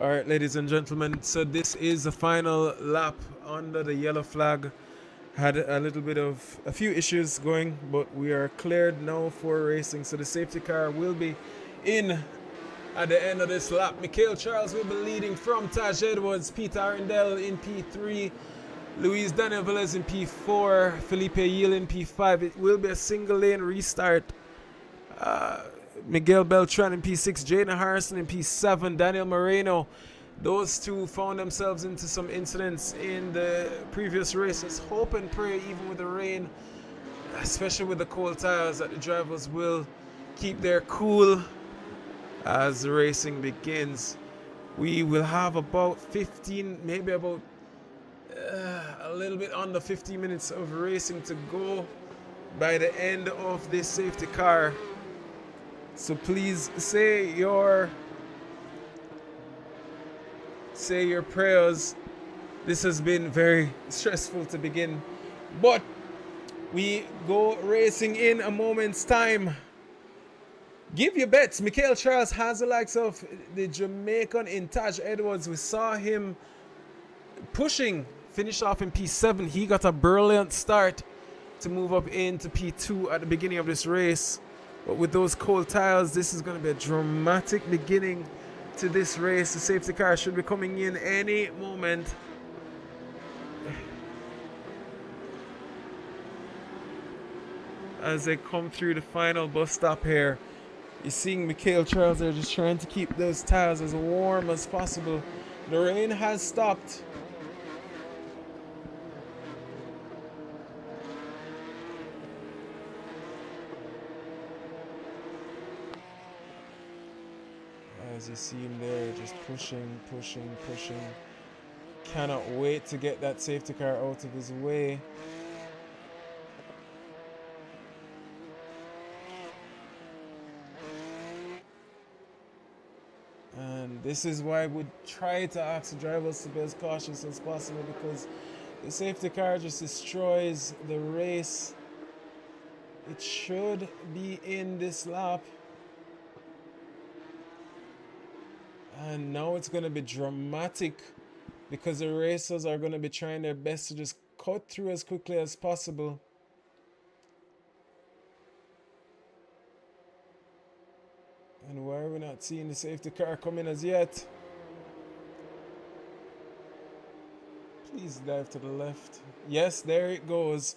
All right, ladies and gentlemen, so this is the final lap under the yellow flag. Had a few issues going, but we are cleared now for racing. So the safety car will be in at the end of this lap. Michael Charles will be leading from Taj Edwards, Peter Arundel in P3, Luis Daniel Velez in P4, Felipe Yil in P5. It will be a single lane restart. Miguel Beltran in P6, Jaden Harrison in P7, Daniel Moreno. Those two found themselves into some incidents in the previous races. Hope and pray, even with the rain, especially with the cold tires, that the drivers will keep their cool as the racing begins. We will have about 15, maybe about a little bit under 15 minutes of racing to go by the end of this safety car. So please say your prayers. This has been very stressful to begin, but we go racing in a moment's time. Give your bets. Michael Charles has the likes of the Jamaican in Taj Edwards. We saw him pushing, finish off in P7. He got a brilliant start to move up into P2 at the beginning of this race. But with those cold tires, this is going to be a dramatic beginning to this race. The safety car should be coming in any moment. As they come through the final bus stop here, you're seeing Michael Charles there just trying to keep those tires as warm as possible. The rain has stopped. As you see him there, just pushing. Cannot wait to get that safety car out of his way. And this is why we try to ask the drivers to be as cautious as possible, because the safety car just destroys the race. It should be in this lap. And now it's going to be dramatic because the racers are going to be trying their best to just cut through as quickly as possible. And why are we not seeing the safety car coming as yet? Please dive to the left. Yes, there it goes.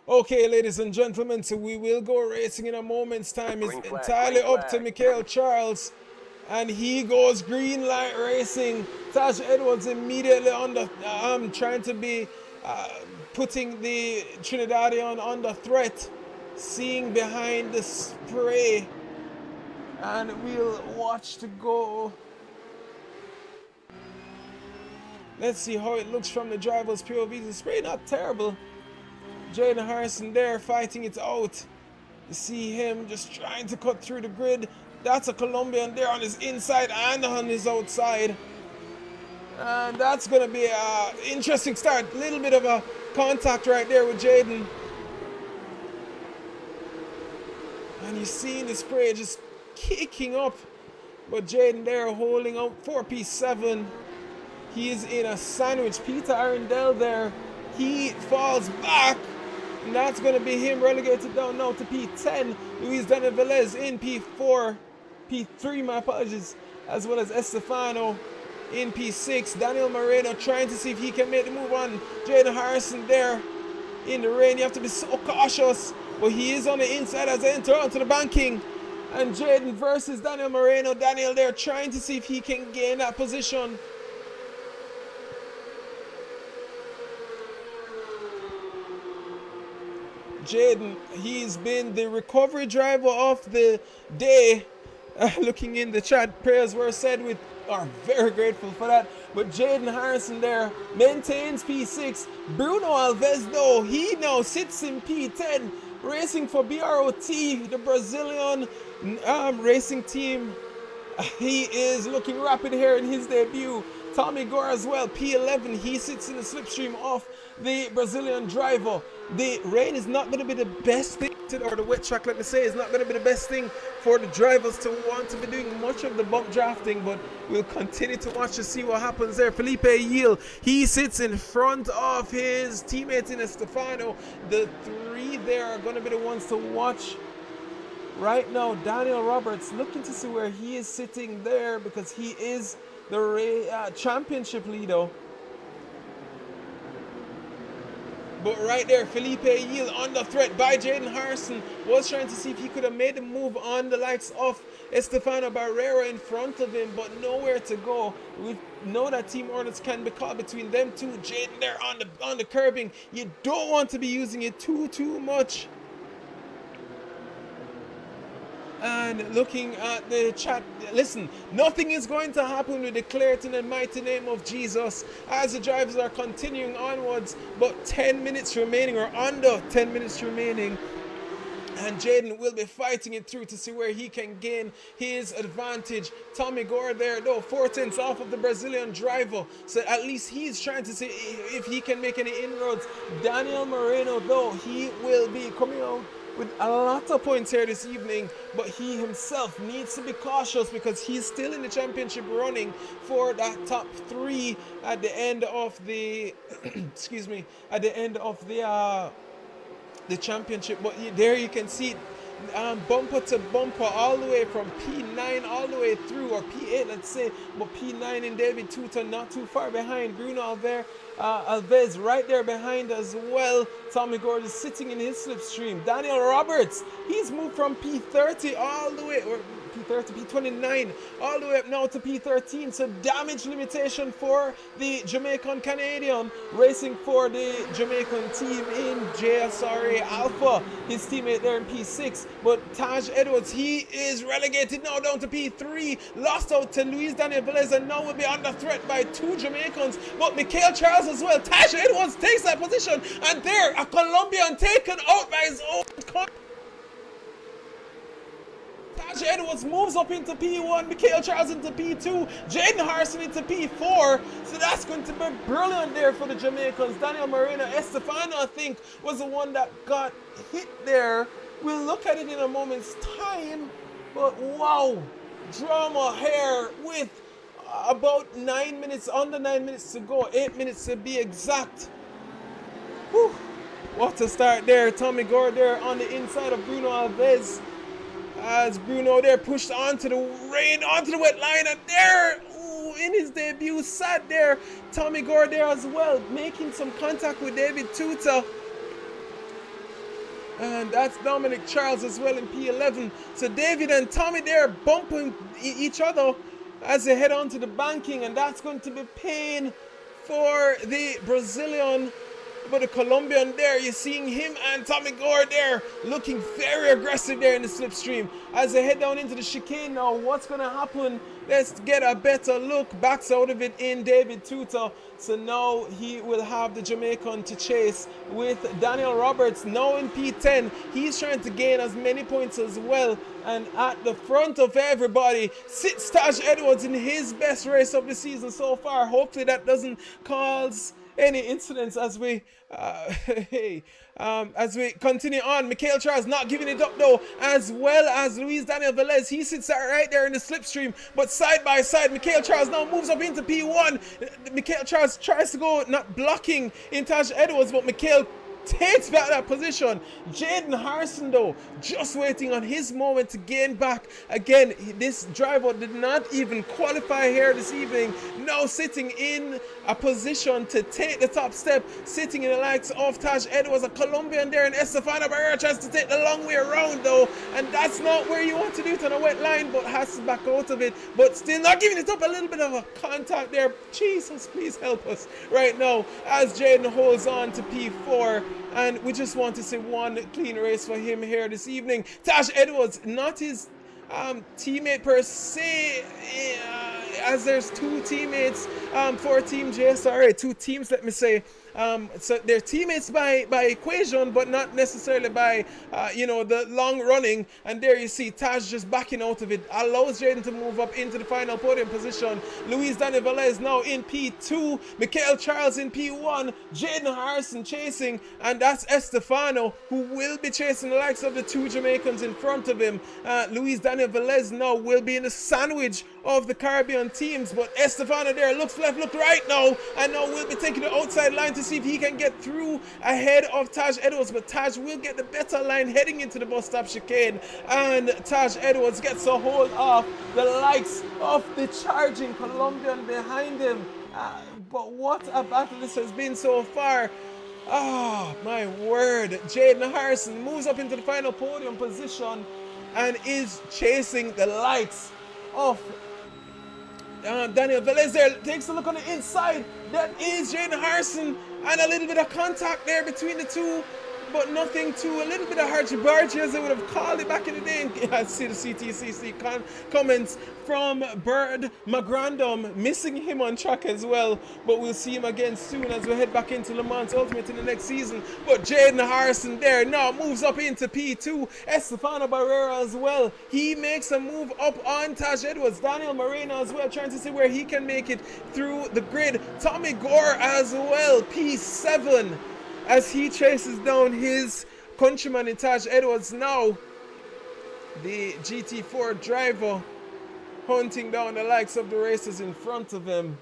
Okay, ladies and gentlemen, so we will go racing in a moment's time. It's entirely up to Michael Charles. And he goes green light racing. Taj Edwards immediately under, trying to be putting the Trinidadian under threat. Seeing behind the spray. And we'll watch to go. Let's see how it looks from the driver's POV. The spray not terrible. Jaden Harrison there fighting it out. You see him just trying to cut through the grid. That's a Colombian there on his inside and on his outside. And that's going to be an interesting start. A little bit of a contact right there with Jaden. And you see the spray just kicking up. But Jaden there holding up 4P7. He is in a sandwich. Peter Arundel there. He falls back. And that's going to be him relegated down now to P10. Luis Daniel Velez in P4. P3, my apologies, as well as Estefano in P6. Daniel Moreno trying to see if he can make the move on. Jaden Harrison there in the rain. You have to be so cautious, but he is on the inside as they enter onto the banking. And Jaden versus Daniel Moreno. Daniel there trying to see if he can gain that position. Jaden, he's been the recovery driver of the day. Looking in the chat, prayers were said. We are very grateful for that. But Jaden Harrison there maintains P6. Bruno Alves though, he now sits in P10, racing for BROT, the Brazilian racing team. He is looking rapid here in his debut. Tommy Gore as well, P11. He sits in the slipstream of the Brazilian driver. The rain is not going to be the best thing, or the wet track, let me say, is not going to be the best thing for the drivers to want to be doing much of the bump drafting, but we'll continue to watch to see what happens there. Felipe Yiel, he sits in front of his teammate in Estefano. The three there are going to be the ones to watch right now. Daniel Roberts looking to see where he is sitting there, because he is the championship leader. But right there, Felipe Yiel under threat by Jaden Harrison, was trying to see if he could have made a move on the likes of Estefano Barrera in front of him, but nowhere to go. We know that team orders can be caught between them two. Jaden there on the curbing. You don't want to be using it too much. And looking at the chat, listen, nothing is going to happen. We declare it in the mighty name of Jesus as the drivers are continuing onwards, but 10 minutes remaining, or under 10 minutes remaining, and Jaden will be fighting it through to see where he can gain his advantage. Tommy Gore there though, 4/10 off of the Brazilian driver, so at least he's trying to see if he can make any inroads. Daniel Moreno though, he will be coming out with a lot of points here this evening, but he himself needs to be cautious because he's still in the championship running for that top three at the end of the excuse me, at the end of the championship. But there you can see bumper to bumper all the way from P9 all the way through, or P8 let's say, but P9 in David Tuta not too far behind. Bruno Alves right there behind as well. Tommy Gore is sitting in his slipstream. Daniel Roberts, he's moved from P30 all the way, or P30, P29, all the way up now to P13. So damage limitation for the Jamaican Canadian racing for the Jamaican team in Jsra Alpha. His teammate there in P6, but Taj Edwards, he is relegated now down to P3, lost out to Luis Daniel Velez, and now will be under threat by two Jamaicans, but Mikhail Charles as well. Taj Edwards takes that position, and there, a Colombian taken out by his own country. Taj Edwards moves up into P1, Mikhail Charles into P2, Jaden Harrison into P4. So that's going to be brilliant there for the Jamaicans. Daniel Moreno, Estefano, I think, was the one that got hit there. We'll look at it in a moment's time. But wow, drama here with about 9 minutes, under 9 minutes to go, 8 minutes to be exact. Whew. What a start there. Tommy Gore there on the inside of Bruno Alves, as Bruno there pushed onto the rain, onto the wet line, and there, ooh, in his debut, sat there. Tommy Gore there as well, making some contact with David Tuta. And that's Dominic Charles as well in P11. So David and Tommy there bumping each other as they head on to the banking, and that's going to be pain for the Brazilian. But the Colombian there, you're seeing him and Tommy Gore there looking very aggressive there in the slipstream. As they head down into the chicane now, what's going to happen? Let's get a better look. Backs out of it in David Tuta. So now he will have the Jamaican to chase with Daniel Roberts now in P10. He's trying to gain as many points as well. And at the front of everybody sits Taj Edwards in his best race of the season so far. Hopefully that doesn't cause any incidents as we as we continue on. Mikhail Charles not giving it up though, as well as Luis Daniel Velez. He sits right there in the slipstream, but side by side, Mikhail Charles now moves up into P1. Mikhail Charles tries to go, not blocking in Taj Edwards, but Mikhail takes back that position. Jaden Harrison though, just waiting on his moment to gain back. Again, this driver did not even qualify here this evening, now sitting in a position to take the top step, sitting in the likes of Taj Edwards, a Colombian there, and Estefano Barrera tries to take the long way around though, and that's not where you want to do it on a wet line, but has to back out of it, but still not giving it up. A little bit of a contact there. Jesus, please help us right now as Jaden holds on to P4. And we just want to see one clean race for him here this evening. Taj Edwards, not his teammate per se, as there's two teammates for Team JSRA, two teams, let me say. So they're teammates by equation, but not necessarily by the long running. And there you see Taj just backing out of it, allows Jaden to move up into the final podium position. Luis Daniel Velez now in P2, Michael Charles in P1, Jaden Harrison chasing, and that's Estefano, who will be chasing the likes of the two Jamaicans in front of him. Luis Daniel Velez now will be in the sandwich of the Caribbean teams, but Estefano there looks left, look right now, and now will be taking the outside line to see if he can get through ahead of Taj Edwards, but Taj will get the better line heading into the bus stop chicane, and Taj Edwards gets a hold of the likes of the charging Colombian behind him. But what a battle this has been so far. Oh my word. Jaden Harrison moves up into the final podium position and is chasing the likes of Daniel Velez there. Takes a look on the inside. That is Jaden Harrison, and a little bit of contact there between the two, but nothing too, a little bit of hargy-bargy as they would have called it back in the day. I see the CTCC comments from Bird McGrandom, missing him on track as well, but we'll see him again soon as we head back into Le Mans Ultimate in the next season. But Jaden Harrison there now moves up into P2. Estefano Barrera as well, he makes a move up on Taj Edwards. Daniel Moreno as well, trying to see where he can make it through the grid. Tommy Gore as well, P7, as he chases down his countryman in Taj Edwards. Now the GT4 driver hunting down the likes of the racers in front of him.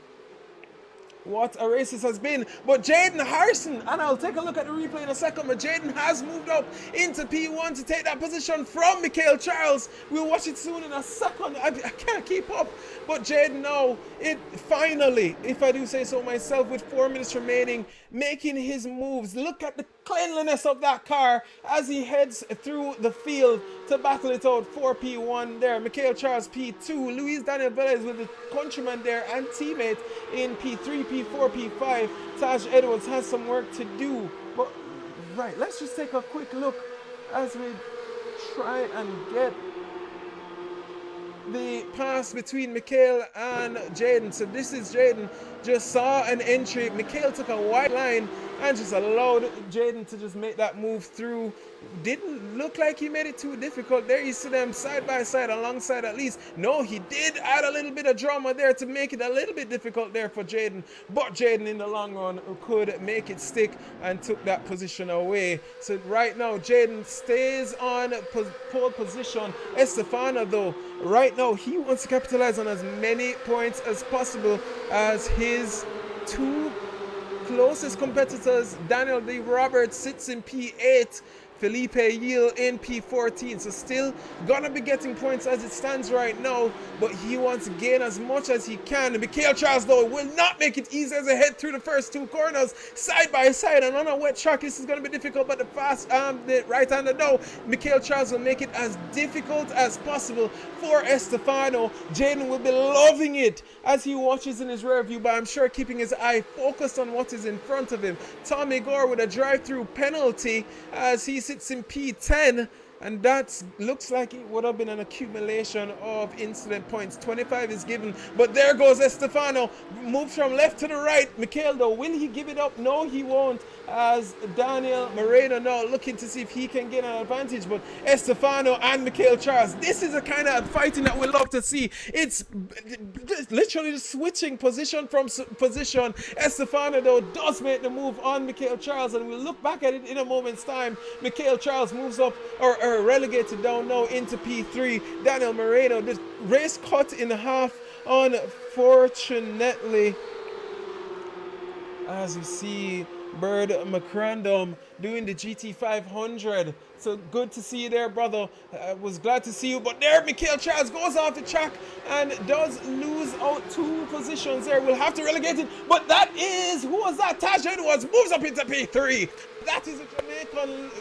What a race this has been. But Jaden Harrison, and I'll take a look at the replay in a second, but Jaden has moved up into P1 to take that position from Michael Charles. We'll watch it soon in a second. I can't keep up. But Jaden now, it finally, if I do say so myself, with 4 minutes remaining, making his moves. Look at the cleanliness of that car as he heads through the field to battle it out for P1 there. Michael Charles P2, Luis Daniel Velez with the countryman there and teammate in P3, P4, P5. Taj Edwards has some work to do. But right, let's just take a quick look as we try and get the pass between Mikhail and Jaden. So this is Jaden, just saw an entry. Mikhail took a wide line and just allowed Jaden to just make that move through. Didn't look like he made it too difficult. There you see them side by side, alongside at least. No, he did add a little bit of drama there to make it a little bit difficult there for Jaden. But Jaden in the long run could make it stick and took that position away. So right now Jaden stays on pole position. Estefano though, right now he wants to capitalize on as many points as possible as his two closest competitors. Daniel D. Roberts sits in P8, Felipe Yil in P14, so still gonna be getting points as it stands right now, but he wants to gain as much as he can. Michael Charles though will not make it easy as they head through the first two corners side by side, and on a wet track this is gonna be difficult, but the right-hander no, Michael Charles will make it as difficult as possible for Estefano. Jaden will be loving it as he watches in his rear view, but I'm sure keeping his eye focused on what is in front of him. Tommy Gore with a drive-through penalty as he sits in P10, and that looks like it would have been an accumulation of incident points. 25 is given, but there goes Estefano, moves from left to the right. Mikhail though, will he give it up? No, he won't, as Daniel Moreno now looking to see if he can get an advantage. But Estefano and Michael Charles, this is a kind of fighting that we love to see. It's literally just switching position from position. Estefano though does make the move on Michael Charles, and we'll look back at it in a moment's time. Michael Charles moves up, or relegated down now into P3. Daniel Moreno, this race cut in half unfortunately, as you see Bird McCrandom doing the GT500. So good to see you there, brother. Was glad to see you. But there, Michael Charles goes off the track and does lose out 2 positions there. We'll have to relegate it. But that is, who was that? Taj Edwards moves up into P3. That is a Jamaican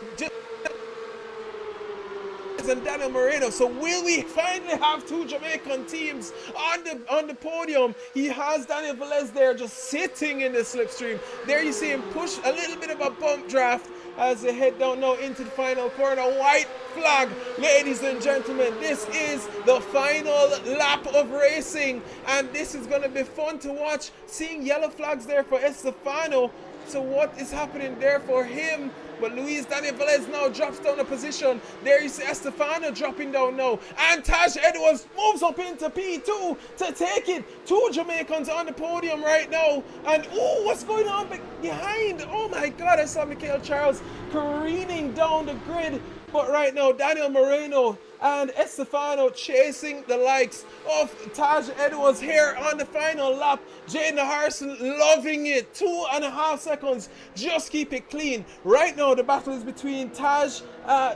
and Daniel Moreno. So will we finally have 2 Jamaican teams on the podium? He has Daniel Velez there just sitting in the slipstream. There you see him push a little bit of a bump draft as they head down now into the final corner. White flag, ladies and gentlemen. This is the final lap of racing, and this is going to be fun to watch. Seeing yellow flags there for Estefano. So what is happening there for him? But Luis Daniel Velez now drops down a position. There you see Estefano dropping down now. And Taj Edwards moves up into P2 to take it. Two Jamaicans on the podium right now. And oh, what's going on behind? Oh my God, I saw Michael Charles careening down the grid. But right now, Daniel Moreno and Estefano chasing the likes of Taj Edwards here on the final lap. Jaden Harrison loving it. 2.5 seconds. Just keep it clean. Right now, the battle is between Taj,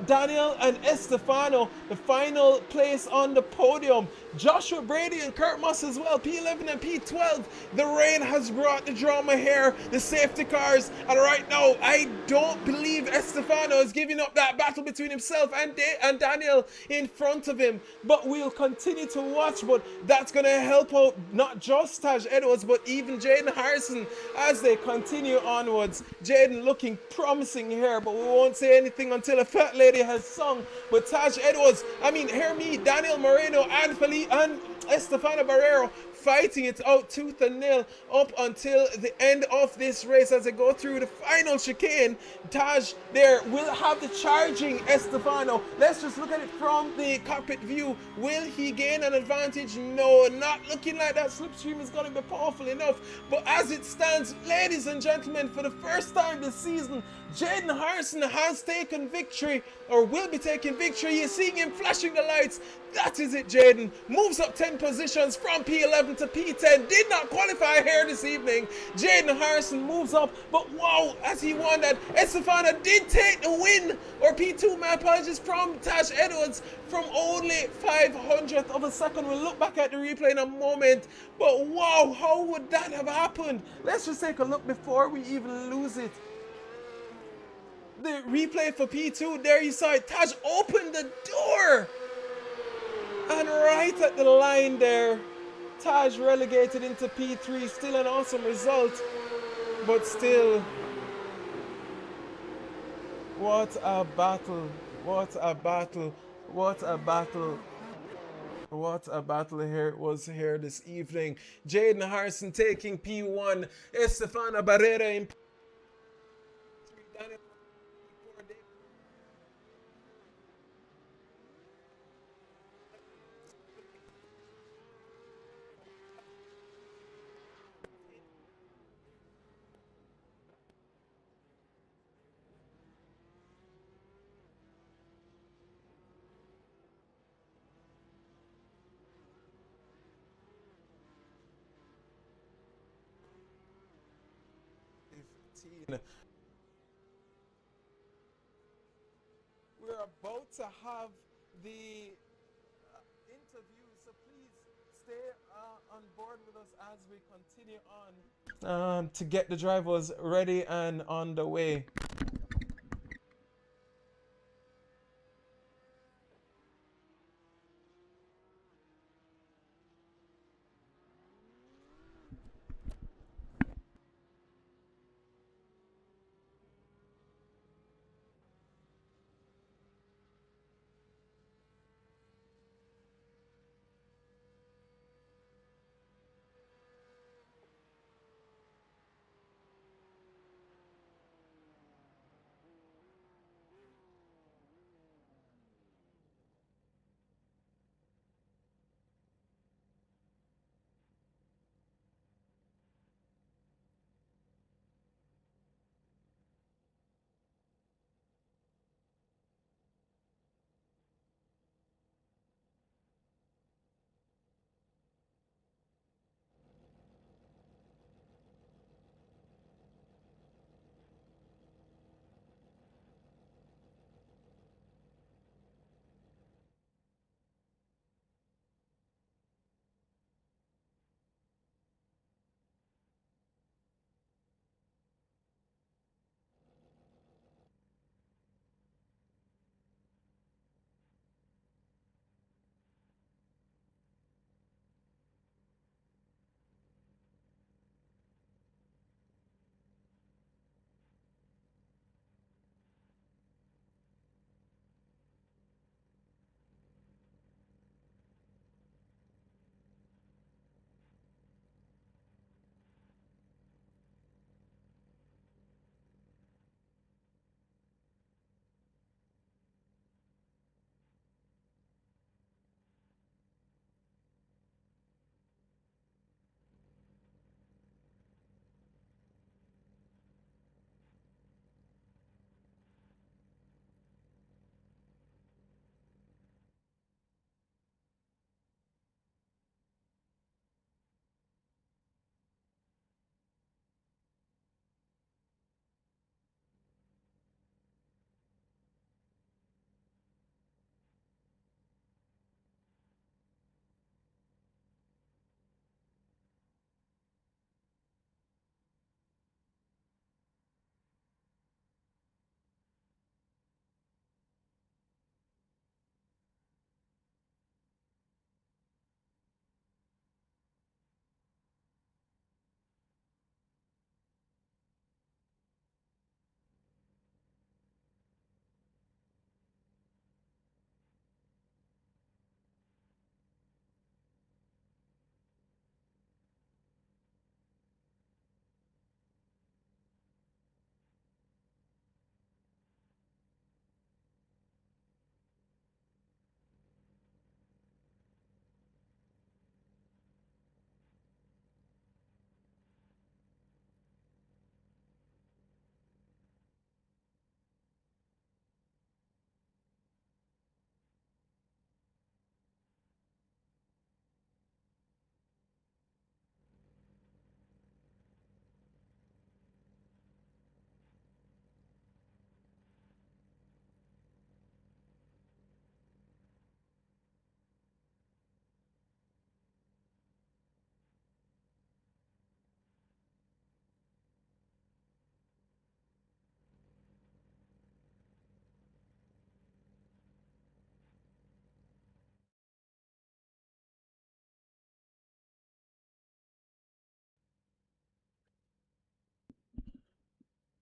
Daniel, and Estefano. The final place on the podium. Joshua Brady and Kurt Moss as well. P11 and P12. The rain has brought the drama here. The safety cars. And right now, I don't believe Estefano is giving up that battle between himself and Daniel in front of him. But we'll continue to watch. But that's going to help out not just Taj Edwards, but even Jaden Harrison as they continue onwards. Jaden looking promising here, but we won't say anything until a fat lady has sung. But Taj Edwards, I mean, hear me, Daniel Moreno and Estefano Barrero fighting it out tooth and nail up until the end of this race as they go through the final chicane. Taj there will have the charging Estefano. Let's just look at it from the cockpit view. Will he gain an advantage? No, not looking like that slipstream is going to be powerful enough. But as it stands, ladies and gentlemen, for the first time this season, Jaden Harrison has taken victory, or will be taking victory. You're seeing him flashing the lights. That is it, Jaden. Moves up 10 positions from P11 to P10. Did not qualify here this evening. Jaden Harrison moves up, but wow, as he won that, Estefano did take the win, or P2, my apologies, from Taj Edwards from only 500th of a second. We'll look back at the replay in a moment, but wow, how would that have happened? Let's just take a look before we even lose it. The replay for P2, there you saw it. Taj opened the door. And right at the line there, Taj relegated into P3. Still an awesome result. But still, what a battle. What a battle. What a battle. What a battle here it was here this evening. Jaden Harrison taking P1. Estefano Barrera in P3. We're about to have the interview, so please stay on board with us as we continue on to get the drivers ready and on the way.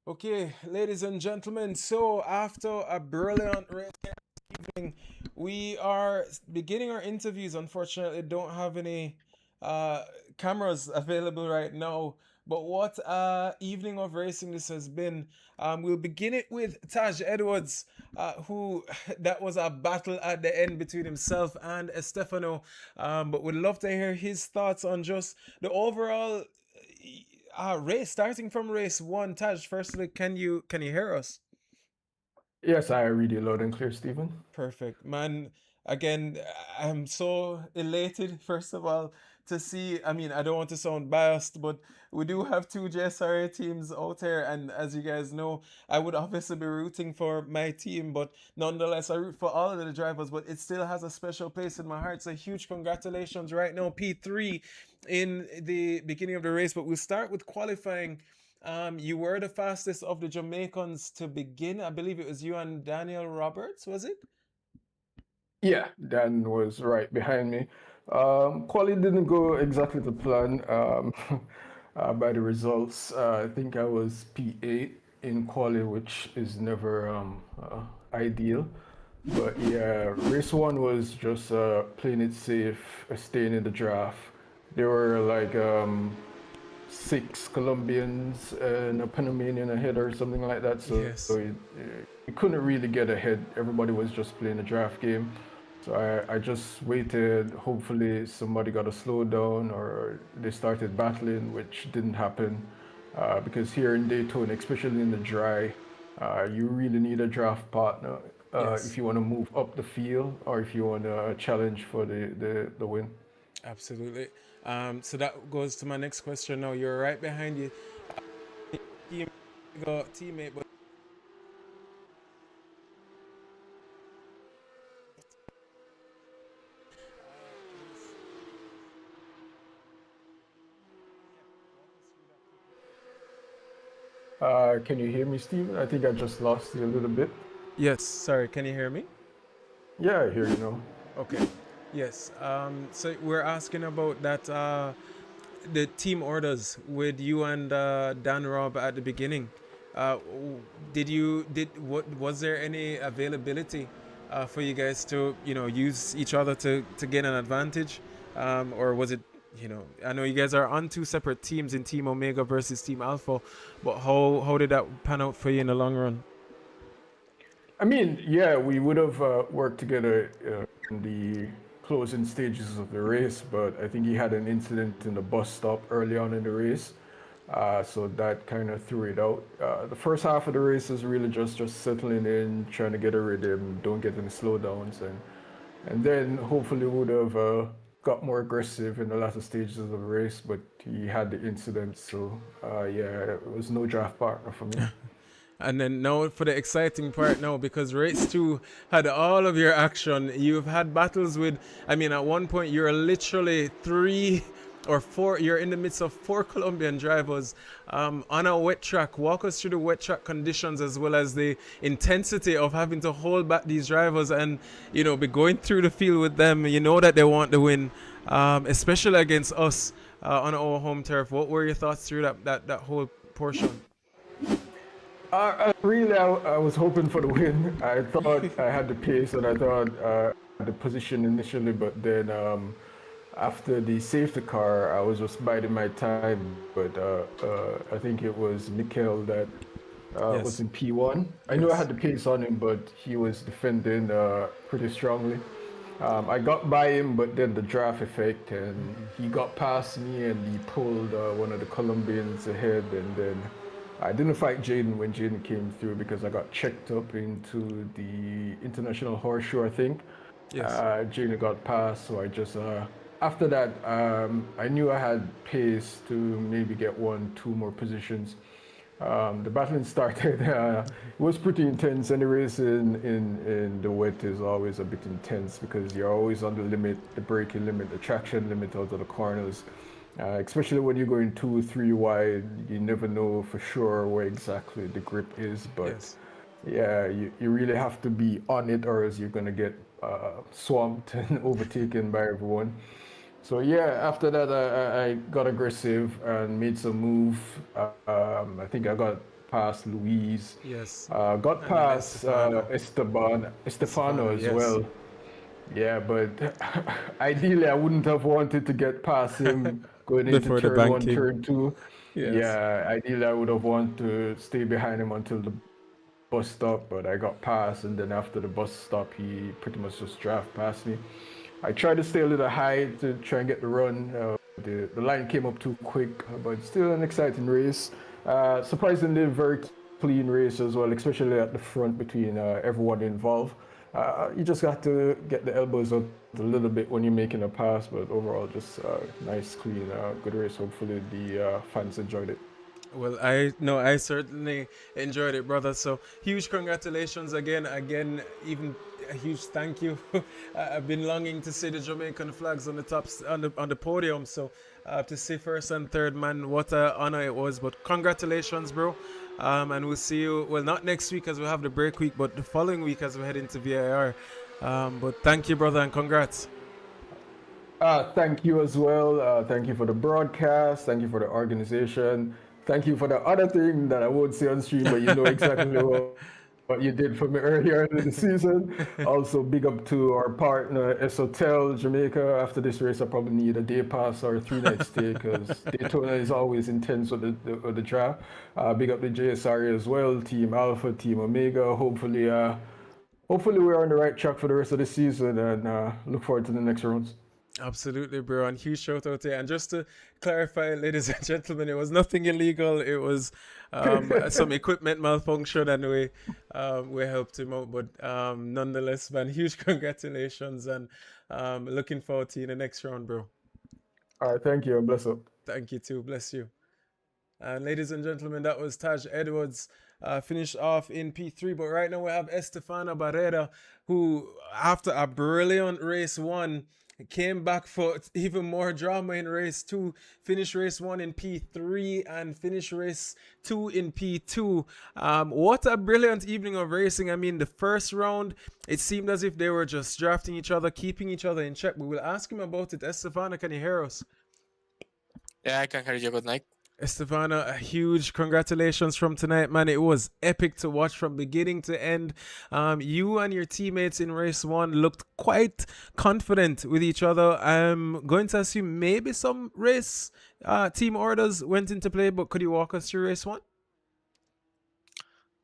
Okay, ladies and gentlemen, so after a brilliant race evening, we are beginning our interviews. Unfortunately, don't have any uh, cameras available right now. But what evening of racing this has been. We'll begin it with Taj Edwards, who that was a battle at the end between himself and Estefano. But we'd love to hear his thoughts on just the overall race, starting from race one. Taj, firstly, can you hear us? Yes, I read you loud and clear, Stephen. Perfect, man. Again, I'm so elated, first of all, to see. I mean, I don't want to sound biased, but we do have two JSRA teams out there. And as you guys know, I would obviously be rooting for my team, but nonetheless, I root for all of the drivers, but it still has a special place in my heart. So, huge congratulations right now, P3 in the beginning of the race. But we'll start with qualifying. You were the fastest of the Jamaicans to begin. I believe it was you and Daniel Roberts, was it? Yeah, Dan was right behind me. Quali didn't go exactly to plan by the results. I think I was P8 in quali, which is never ideal. But yeah, race one was just playing it safe, staying in the draft. There were like six Colombians and a Panamanian ahead or something like that. So Yes. you couldn't really get ahead. Everybody was just playing a draft game. So I just waited. Hopefully somebody got a slowdown or they started battling, which didn't happen. Because here in Daytona, especially in the dry, you really need a draft partner if Yes, you want to move up the field or if you want to challenge for the win. absolutely. So that goes to my next question now. You're right behind you, team, teammate, but Can you hear me, Steven? I think I just lost you a little bit. yes, sorry, can you hear me? Yeah, I hear you now. Okay. Yes. So we're asking about that the team orders with you and Dan Rob at the beginning. Did you did what was there any availability for you guys to use each other to gain an advantage, or was it I know you guys are on two separate teams in Team Omega versus Team Alpha, but how did that pan out for you in the long run? I mean, yeah, we would have worked together in the closing stages of the race, but I think he had an incident in the bus stop early on in the race. So that kind of threw it out. The first half of the race is really just settling in, trying to get a rhythm, don't get any slowdowns, and then hopefully would have got more aggressive in the latter stages of the race. But he had the incident, so yeah, it was no draft partner for me. And then now for the exciting part now, because race two had all of your action. You've had battles with, I mean, at one point you're literally three or four, you're in the midst of four Colombian drivers on a wet track. Walk us through the wet track conditions as well as the intensity of having to hold back these drivers and, be going through the field with them. You know that they want the win, especially against us on our home turf. What were your thoughts through that whole portion? I was hoping for the win. I thought I had the pace and I thought the position initially, but then after the safety car, I was just biding my time. But I think it was Mikel that was Yes. in P1. I knew I Yes. had the pace on him, but he was defending pretty strongly. I got by him, but then the draft effect, and he got past me, and he pulled one of the Colombians ahead, and then I didn't fight Jaden when Jaden came through because I got checked up into the international horseshoe, I think. Yes. Jaden got past, so I just after that I knew I had pace to maybe get one, two more positions. The battling started. It was pretty intense. Any race in the wet is always a bit intense because you're always on the limit, the braking limit, the traction limit out of the corners. Especially when you're going two, three wide, you never know for sure where exactly the grip is. But Yes. yeah, you really have to be on it, or else you're gonna get swamped and overtaken by everyone. So yeah, after that I got aggressive and made some move. I think I got past Luis, Yes. got And then past Estefano. Estefano as Yes. well. Yeah, but ideally, I wouldn't have wanted to get past him going into Before the turn one, banking. turn two. Yes. Yeah, ideally, I would have wanted to stay behind him until the bus stop, but I got past, and then after the bus stop, he pretty much just drove past me. I tried to stay a little high to try and get the run. The line came up too quick, but still an exciting race. Surprisingly, very clean race as well, especially at the front between everyone involved. You just got to get the elbows out a little bit when you're making a pass, but overall, just nice, clean, good race. Hopefully, the fans enjoyed it. Well, I certainly enjoyed it, brother. So huge congratulations again, even a huge thank you. I've been longing to see the Jamaican flags on the tops on the podium. So to see first and third, man, what a honor it was. But congratulations, bro. And we'll see you. Well, not next week as we have the break week, but the following week as we head into VAR. But thank you, brother, and congrats. Thank you as well. Thank you for the broadcast. Thank you for the organization. Thank you for the other thing that I won't say on stream, but you know exactly what you did for me earlier in the season. Also, big up to our partner, Shotels, Jamaica. After this race, I probably need a day pass or a 3 night stay because Daytona is always intense with the draft. Big up to Jsra as well, Team Alpha, Team Omega. Hopefully we're on the right track for the rest of the season and look forward to the next rounds. Absolutely, bro. And huge shout out to you. And just to clarify, ladies and gentlemen, it was nothing illegal. It was some equipment malfunction, and we helped him out. But nonetheless, man, huge congratulations, and looking forward to you in the next round, bro. All right, thank you and bless up. Thank you too. Bless you. And ladies and gentlemen, that was Taj Edwards. Finished off in P3, but right now we have Estefano Barrera, who after a brilliant race one came back for even more drama in race two, finished race one in P3 and finished race two in P2. What a brilliant evening of racing. I mean, the first round, it seemed as if they were just drafting each other, keeping each other in check. We will ask him about it. Estefano, can you hear us? Yeah, I can hear you. Good night. Estefano, a huge congratulations from tonight, man. It was epic to watch from beginning to end. You and your teammates in race one looked quite confident with each other. I'm going to assume maybe some race team orders went into play, but could you walk us through race one?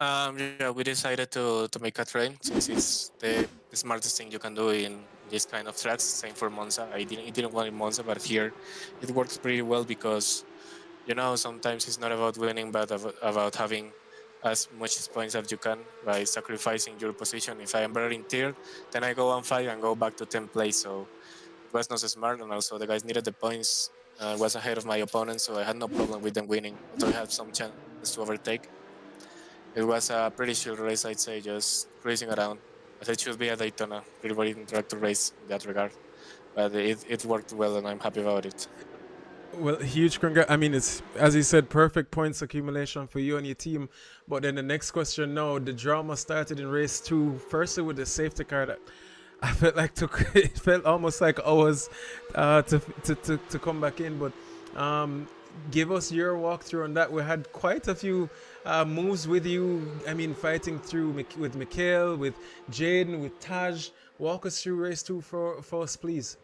Yeah, we decided to make a train since it's the smartest thing you can do in this kind of tracks. Same for Monza. It didn't work in Monza, but here it works pretty well because sometimes it's not about winning, but about having as much points as you can by sacrificing your position. If I am better in tier, then I go on 5 and go back to 10th place. So it was not so smart, and also the guys needed the points. Was ahead of my opponent, so I had no problem with them winning. So I had some chance to overtake. It was a pretty chill race, I'd say, just cruising around. As it should be a Daytona, pretty very interactive race in that regard. But it worked well, and I'm happy about it. Well, huge congrats. I mean, it's, as you said, perfect points accumulation for you and your team. But then the next question now, the drama started in race two. Firstly, with the safety car that I felt like it felt almost like hours to come back in. But give us your walkthrough on that. We had quite a few moves with you. I mean, fighting through with Mikhail, with Jaden, with Taj. Walk us through race two for us, please.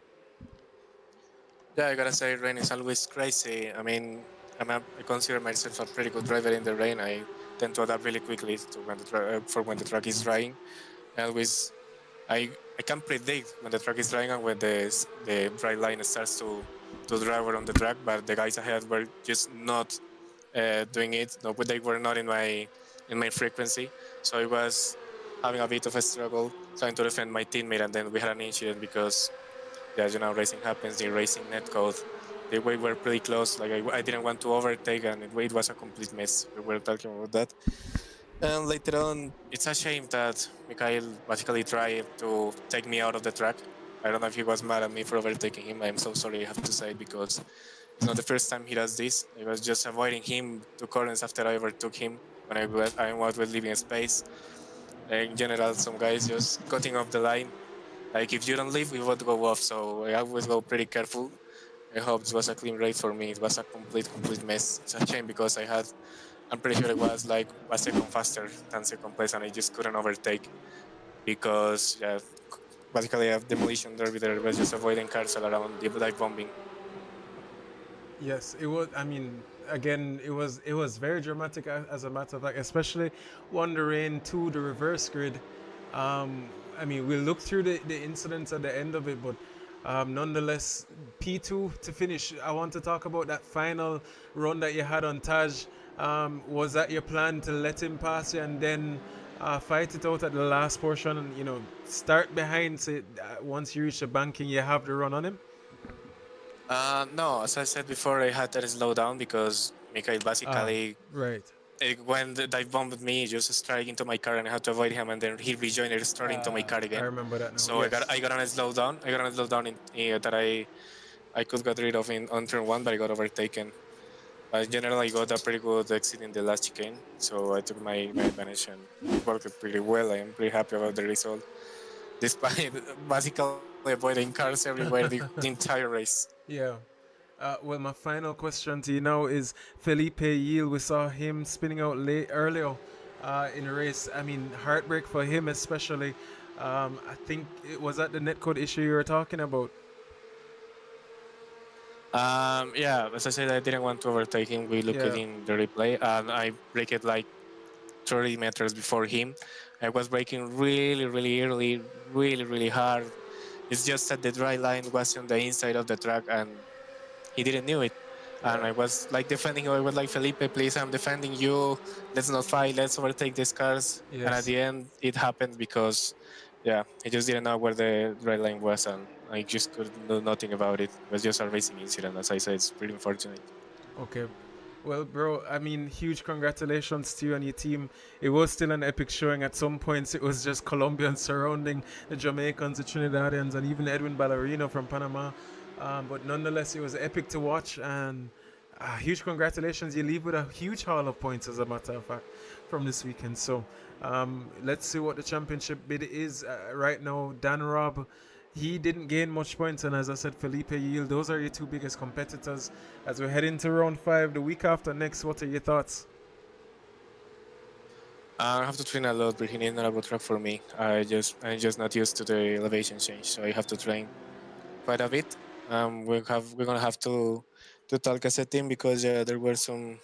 Yeah, I gotta say, rain is always crazy. I mean, I consider myself a pretty good driver in the rain. I tend to adapt really quickly to when the track is drying. I can predict when the track is drying and when the dry line starts to drive on the track, but the guys ahead were just not doing it. No, they were not in my frequency. So I was having a bit of a struggle trying to defend my teammate, and then we had an incident because racing happens, the racing netcode. We were pretty close. Like I didn't want to overtake, and it was a complete mess. We were talking about that. And later on, it's a shame that Mikhail basically tried to take me out of the track. I don't know if he was mad at me for overtaking him. I'm so sorry, I have to say, because it's not the first time he does this. I was just avoiding him 2 corners after I overtook him when I was leaving space. In general, some guys just cutting off the line. Like, if you don't leave, we would go off, so I always go pretty careful. I hope it was a clean race for me. It was a complete mess. It's a shame because I had I'm pretty sure it was like a second faster than second place, and I just couldn't overtake because basically I have demolition derby there was just avoiding cars all around the dive bombing. Yes, it was. I mean, again, it was very dramatic as a matter of fact, especially one the rain, two the reverse grid. I mean, we'll look through the incidents at the end of it, but nonetheless, P2 to finish. I want to talk about that final run that you had on Taj. Was that your plan to let him pass you and then fight it out at the last portion and start behind? So once you reach the banking, you have the run on him. No, as I said before, I had to slow down because Mikhail basically Right. when the dive bombed me, he just strike into my car and I had to avoid him, and then he rejoined and started into my car I again. remember that now. So Yes. I got on a slow down. I got on a slow down that I could get rid of on turn one, but I got overtaken. But in general, I got a pretty good exit in the last chicane, so I took my advantage and it worked pretty well. I am pretty happy about the result, despite basically avoiding cars everywhere the entire race. Yeah. Well, my final question to you now is Felipe Yield. We saw him spinning out late earlier in the race. I mean, heartbreak for him especially. I think it was at the netcode issue you were talking about. Yeah, as I said, I didn't want to overtake him. We looked Yeah. in the replay, and I break it like 30 meters before him. I was braking really, really early, really, really hard. It's just that the dry line was on the inside of the track, and he didn't knew it. And I was like defending him. I was like, Felipe, please, I'm defending you. Let's not fight. Let's overtake these cars. And at Yes. the end, it happened because, yeah, he just didn't know where the dry line was, and I just could do nothing about it. It was just a racing incident. As I said, it's pretty unfortunate. Okay. Well, bro, I mean, huge congratulations to you and your team. It was still an epic showing. At some points, it was just Colombians surrounding the Jamaicans, the Trinidadians, and even Edwin Ballerino from Panama. But nonetheless, it was epic to watch. And huge congratulations. You leave with a huge haul of points, as a matter of fact, from this weekend. So let's see what the championship bid is right now. Dan Robb, he didn't gain much points, and as I said, Felipe Yield, those are your two biggest competitors as we head into round 5 the week after next. What are your thoughts? I have to train a lot, but he needs not a good track for me. I'm just not used to the elevation change, so I have to train quite a bit. We're gonna have to talk as a team because there were some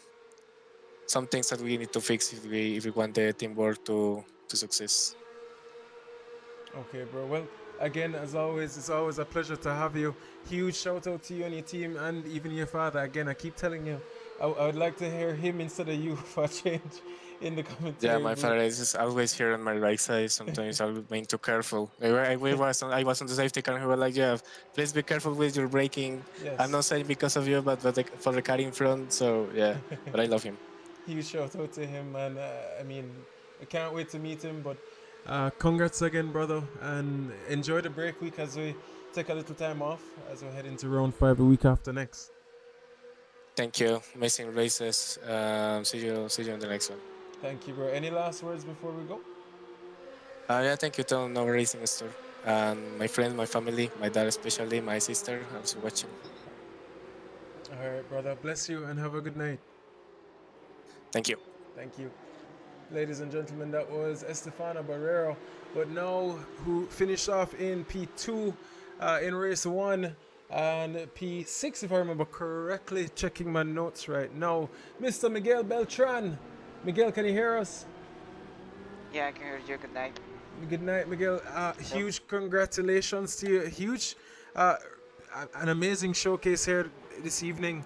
things that we need to fix if we want the teamwork to success. Okay, bro. Well, again, as always, it's always a pleasure to have you. Huge shout out to you and your team, and even your father. Again, I keep telling you, I would like to hear him instead of you for a change in the commentary. Yeah, my booth. father is just always here on my right side. Sometimes I'll be too careful. I was on the safety car, and he was like, "Yeah, please be careful with your braking." Yes. I'm not saying because of you, but for the car in front. So yeah, but I love him. Huge shout out to him, and I mean, I can't wait to meet him. But congrats again, brother, and enjoy the break week as we take a little time off as we head into round 5 the week after next. Thank you. Amazing races. See you on the next one. Thank you, bro. Any last words before we go? Yeah, thank you to Nova Racing Store and my friends, my family, my dad especially, my sister also watching. All right, brother. Bless you and have a good night. Thank you. Thank you. Ladies and gentlemen, that was Estefano Barrero, but now who finished off in P2 in race 1 and P6, if I remember correctly, checking my notes right now. Mr. Miguel Beltran. Miguel, can you hear us? Yeah, I can hear you. Good night. Good night, Miguel. Huge congratulations to you. Huge, an amazing showcase here this evening.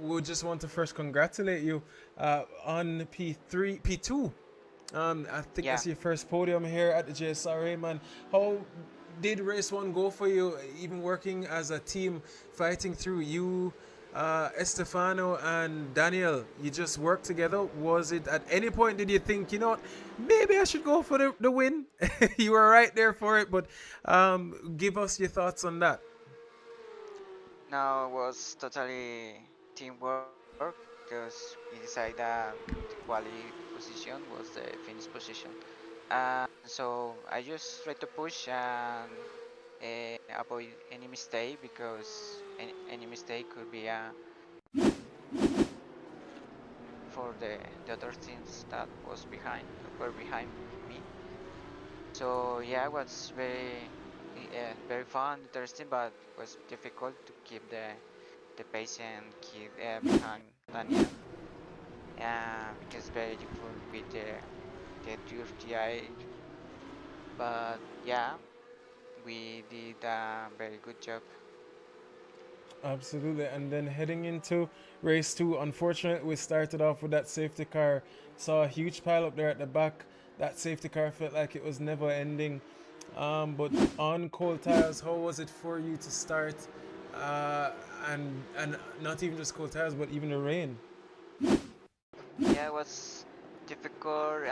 We just want to first congratulate you on P2. I think that's your first podium here at the JSRA, man. How did race 1 go for you, even working as a team, fighting through you, Estefano and Daniel? You just worked together. Was it at any point did you think, you know what, maybe I should go for the win? You were right there for it, but give us your thoughts on that. No, it was totally teamwork because we decided that the quality position was the finish position. So I just tried to push and avoid any mistake because any mistake could be a for the other teams that were behind me. So yeah, it was very fun, interesting, but was difficult to keep the pace and keep behind Daniel. Because very difficult with the dirty air. But yeah, we did a very good job. Absolutely. And then heading into race 2, unfortunately, we started off with that safety car. Saw a huge pile up there at the back. That safety car felt like it was never ending. But on cold tires, how was it for you to start? And not even just cold tires, but even the rain. Yeah, it was difficult,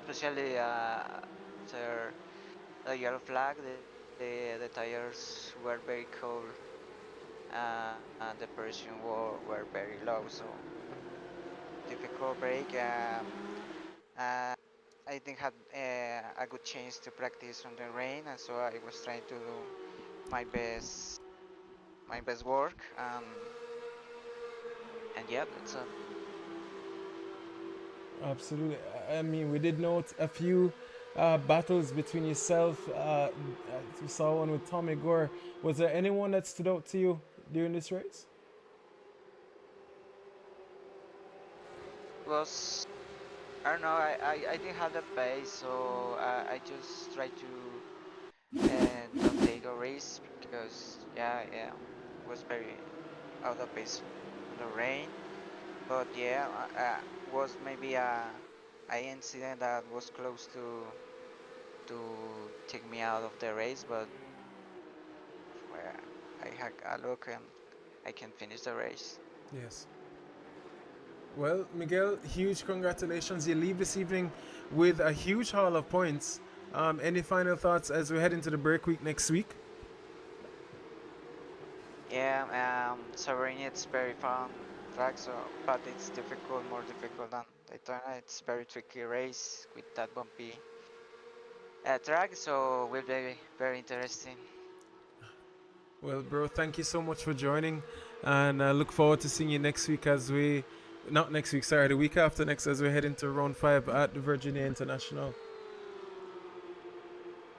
especially after the yellow flag. The tires were very cold, and the pressure were very low. So difficult break. Uh, I didn't have a good chance to practice on the rain, and so I was trying to do my best work. And yeah, that's all. Absolutely. I mean, we did note a few battles between yourself. We saw one with Tommy Gore. Was there anyone that stood out to you during this race? Was I don't know. I didn't have the pace, so I just tried to don't take a risk because yeah, was very out of pace on the rain. But yeah, was maybe a incident that was close to take me out of the race, but where I had a look and I can finish the race. Yes. Well, Miguel, huge congratulations. You leave this evening with a huge haul of points. Any final thoughts as we head into the break week next week? Yeah, Sovereign it's very fun track, so but it's difficult, more difficult than Daytona. It's very tricky race with that bumpy track, so will be very interesting. Well, bro, thank you so much for joining, and I look forward to seeing you next week not next week, sorry, the week after next as we head into round 5 at the Virginia International.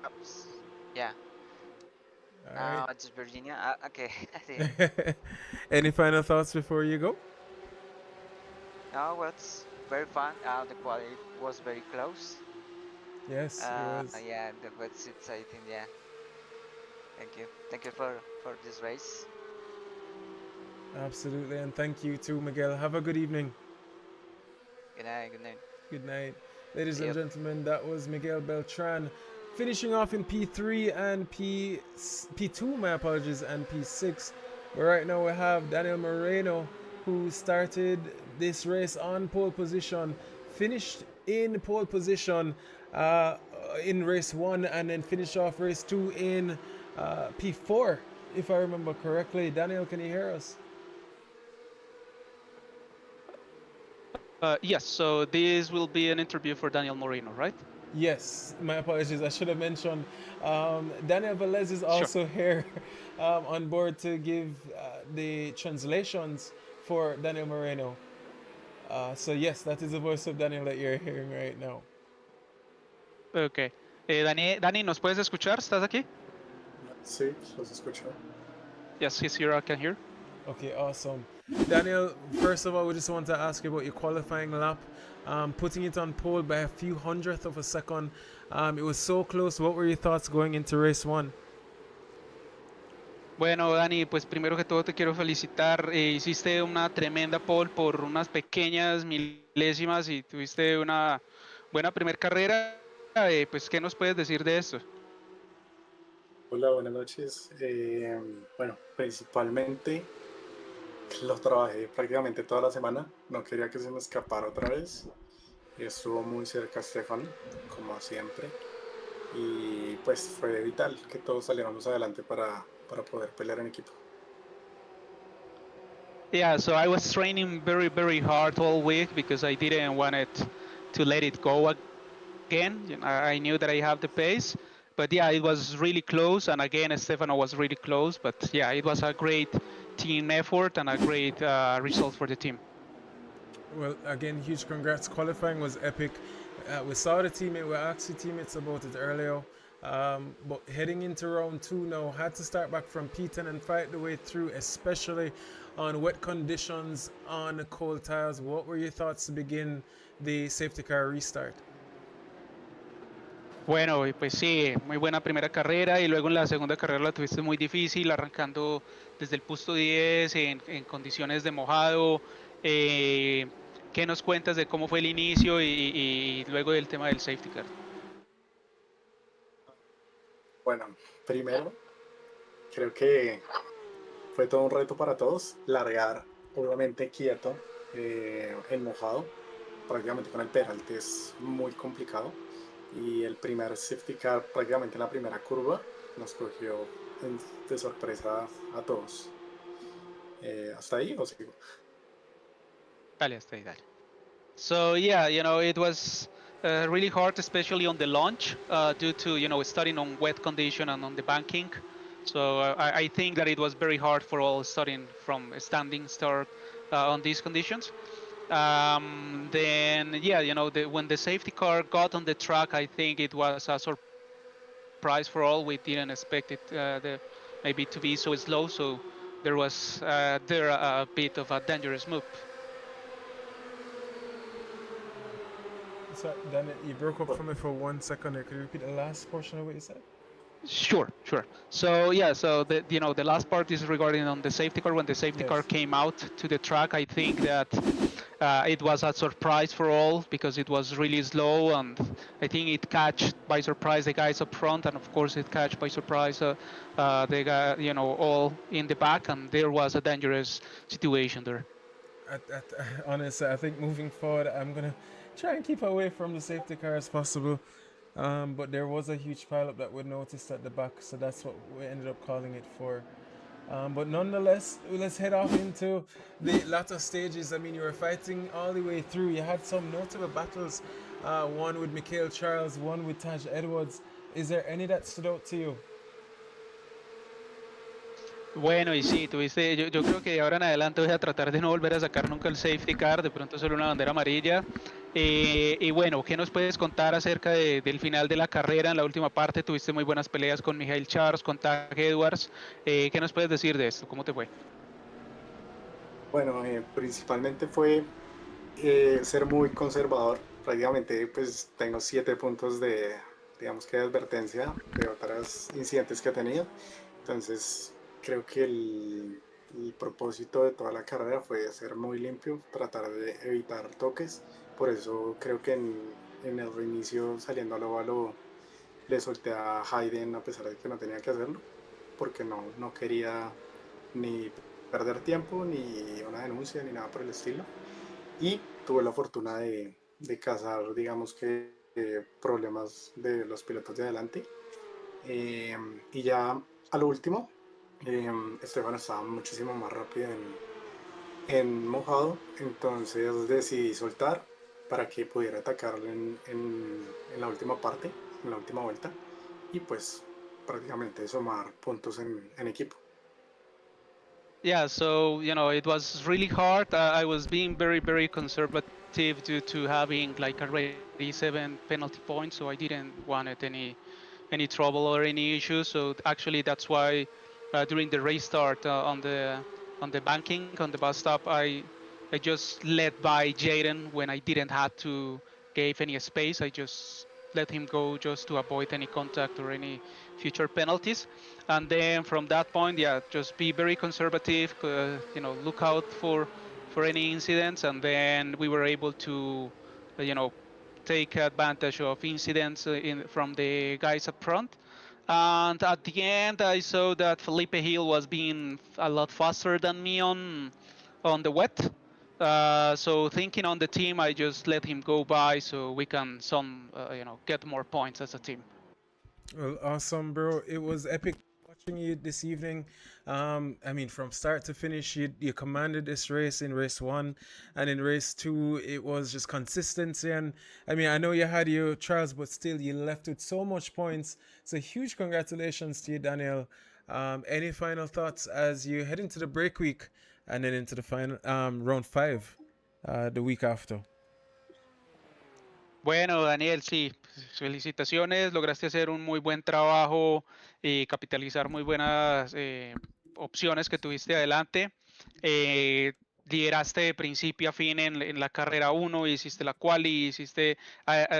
Oops. Yeah, All now right. it's Virginia. Okay, I see. Any final thoughts before you go? No, it's very fun. The quality was very close. Yes, it was. Yeah, but it's exciting. Yeah, thank you for this race. Absolutely, and thank you too, Miguel. Have a good evening. Good night, good night. Good night. Ladies See and you. gentlemen, that was Miguel Beltran finishing off in P3 and P2, my apologies, and P6. But right now we have Daniel Moreno, who started this race on pole position, finished in pole position in race 1, and then finished off race 2 in P4, if I remember correctly. Daniel, can you hear us? Yes, so this will be an interview for Daniel Moreno, right? Yes, my apologies. I should have mentioned Daniel Velez is also here on board to give the translations for Daniel Moreno. So yes, that is the voice of Daniel that you're hearing right now. Ok. Dani, ¿nos puedes escuchar? ¿Estás aquí? Sí, los escucho. Yes, he's here. I can hear. Okay, awesome. Daniel, first of all, we just want to ask you about your qualifying lap. Putting it on pole by a few hundredths of a second. It was so close. What were your thoughts going into race 1? Bueno, Dani, pues primero que todo te quiero felicitar. Hiciste una tremenda pole por unas pequeñas milésimas y tuviste una buena primera carrera. Pues, ¿qué nos puedes decir de esto? Hola, buenas noches. Bueno, principalmente lo trabajé prácticamente toda la semana. No quería que se me escapara otra vez. Estuvo muy cerca Stefan, como siempre. Y pues fue vital que todos saliéramos adelante para poder pelear en equipo. Yeah, so I was training very, very hard all week because I didn't want it to let it go again. You know, I knew that I have the pace, but yeah, it was really close. And again, Stefano was really close. But yeah, it was a great team effort and a great result for the team. Well, again, huge congrats. Qualifying was epic. We saw the teammate, we asked your teammates about it earlier. But heading into round two now, had to start back from P10 and fight the way through, especially on wet conditions on cold tires. What were your thoughts to begin the safety car restart? Bueno, y pues sí, muy buena primera carrera y luego en la segunda carrera la tuviste muy difícil, arrancando desde el puesto 10 en condiciones de mojado. Eh, ¿Qué nos cuentas de cómo fue el inicio y luego del tema del safety car? Bueno, primero, creo que fue todo un reto para todos. Largar, obviamente, quieto, en mojado, prácticamente con el peralte es muy complicado. Y el primer safety car, prácticamente en la primera curva, nos cogió de sorpresa a todos. ¿Hasta ahí o sigo? Dale, hasta ahí, dale. So yeah, it was really hard, especially on the launch, due to starting on wet condition and on the banking. So I think that it was very hard for all starting from a standing start on these conditions. Then yeah, when the safety car got on the track, I think it was a surprise for all. We didn't expect it maybe to be so slow. So there was there a bit of a dangerous move. So, Daniel, you broke up for me for 1 second there. Could you repeat the last portion of what you said? Sure. So yeah, so the last part is regarding on the safety car. When the safety car came out to the track, I think that it was a surprise for all because it was really slow, and I think it catch by surprise the guys up front, and of course it catch by surprise the guy, all in the back, and there was a dangerous situation there. Honestly, I think moving forward, I'm gonna try and keep away from the safety car as possible. But there was a huge pileup that we noticed at the back, so that's what we ended up calling it for. But nonetheless, let's head off into the latter stages. I mean, you were fighting all the way through. You had some notable battles, one with Mikhail Charles, one with Taj Edwards. Is there any that stood out to you? Bueno, y sí, tuviste, yo creo que de ahora en adelante voy a tratar de no volver a sacar nunca el safety car, de pronto solo una bandera amarilla. Y bueno, ¿qué nos puedes contar acerca del final de la carrera? En la última parte tuviste muy buenas peleas con Michael Charles, con Taj Edwards. ¿Qué nos puedes decir de esto? ¿Cómo te fue? Bueno, principalmente fue ser muy conservador. Prácticamente pues tengo 7 puntos de, digamos que de advertencia de otros incidentes que he tenido. Entonces creo que el propósito de toda la carrera fue ser muy limpio, tratar de evitar toques. Por eso creo que en el reinicio saliendo al óvalo le solté a Hayden a pesar de que no tenía que hacerlo, porque no quería ni perder tiempo, ni una denuncia, ni nada por el estilo. Y tuve la fortuna de cazar, digamos que, problemas de los pilotos de adelante. Y ya a lo último, Estefano estaba muchísimo más rápido en mojado, entonces decidí soltar para que pudiera atacarlo en la última parte, en la última vuelta, y pues prácticamente sumar puntos en equipo. Yeah, so it was really hard. I was being very, very conservative due to having like already 7 penalty points, so I didn't want any trouble or any issues. So actually, that's why during the race start on the banking on the bus stop, I just let by Jaden when I didn't have to give any space. I just let him go just to avoid any contact or any future penalties. And then from that point, yeah, just be very conservative. Look out for any incidents, and then we were able to, take advantage of incidents from the guys up front. And at the end, I saw that Felipe Hill was being a lot faster than me on the wet. So thinking on the team, I just let him go by so we can get more points as a team. Well, awesome, bro. It was epic watching you this evening. I mean, from start to finish, you commanded this race in race 1, and in race 2, it was just consistency. And I mean, I know you had your trials, but still, you left with so much points. So, huge congratulations to you, Daniel. Any final thoughts as you head into the break week and then into the final round 5? the week after. Bueno, Daniel, sí, felicitaciones, lograste hacer un muy buen trabajo y capitalizar muy buenas opciones que tuviste adelante. Lideraste de principio a fin en la carrera 1, hiciste la quali, hiciste,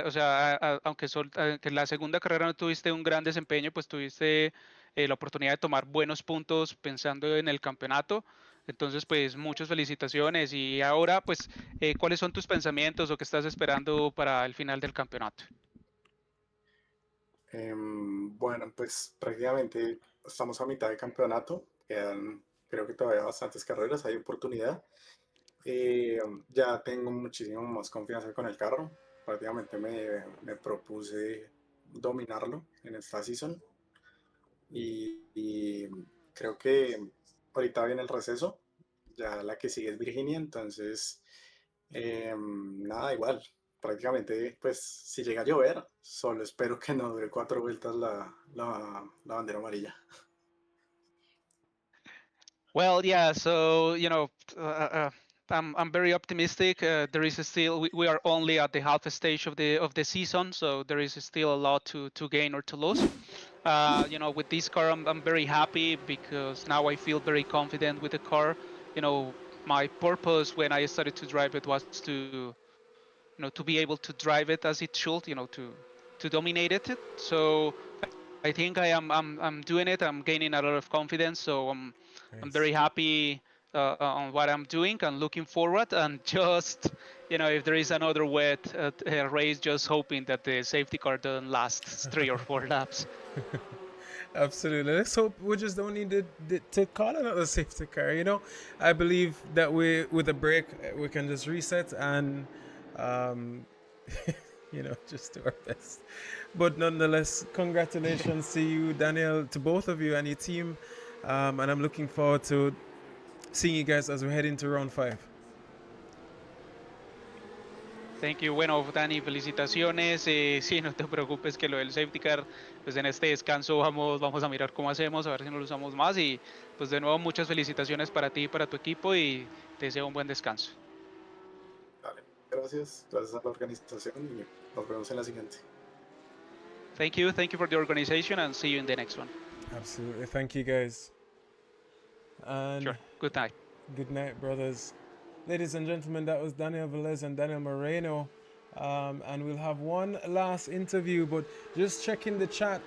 o sea, aunque en la segunda carrera no tuviste un gran desempeño, pues tuviste la oportunidad de tomar buenos puntos pensando en el campeonato. Entonces, pues muchas felicitaciones y ahora, pues ¿cuáles son tus pensamientos o qué estás esperando para el final del campeonato? Bueno, pues prácticamente estamos a mitad de campeonato. Quedan, creo que todavía bastantes carreras, hay oportunidad. Ya tengo muchísimo más confianza con el carro. Prácticamente me propuse dominarlo en esta season. Y creo que ahorita viene el receso. Ya la que sigue es Virginia, entonces nada, igual. Prácticamente, pues si llega a llover, solo espero que no dure 4 vueltas la bandera amarilla. Well, yeah. So I'm very optimistic. There is still we are only at the half stage of the season, so there is still a lot to gain or to lose. With this car, I'm very happy because now I feel very confident with the car. My purpose when I started to drive it was to be able to drive it as it should. To dominate it. So I think I'm doing it. I'm gaining a lot of confidence. So I'm Nice. very happy on what I'm doing and looking forward. And just if there is another wet race, just hoping that the safety car doesn't last 3 or 4 laps. Absolutely. Let's hope we just don't need to call another safety car. I believe that with a break, we can just reset and, um, just do our best. But nonetheless, congratulations to you, Daniel, to both of you and your team. And I'm looking forward to seeing you guys as we head into round 5. Thank you. Bueno, Dani, felicitaciones. Sí, no te preocupes que lo del safety car, pues en este descanso vamos a mirar cómo hacemos, a ver si no lo usamos más. Y pues de nuevo, muchas felicitaciones para ti y para tu equipo y te deseo un buen descanso. Vale, gracias a la organización y nos vemos en la siguiente. Thank you for the organization and see you in the next one. Absolutely. Thank you, guys. And Sure. Good night. good night, brothers. Ladies and gentlemen, that was Daniel Velez and Daniel Moreno. And we'll have one last interview, but just checking the chat,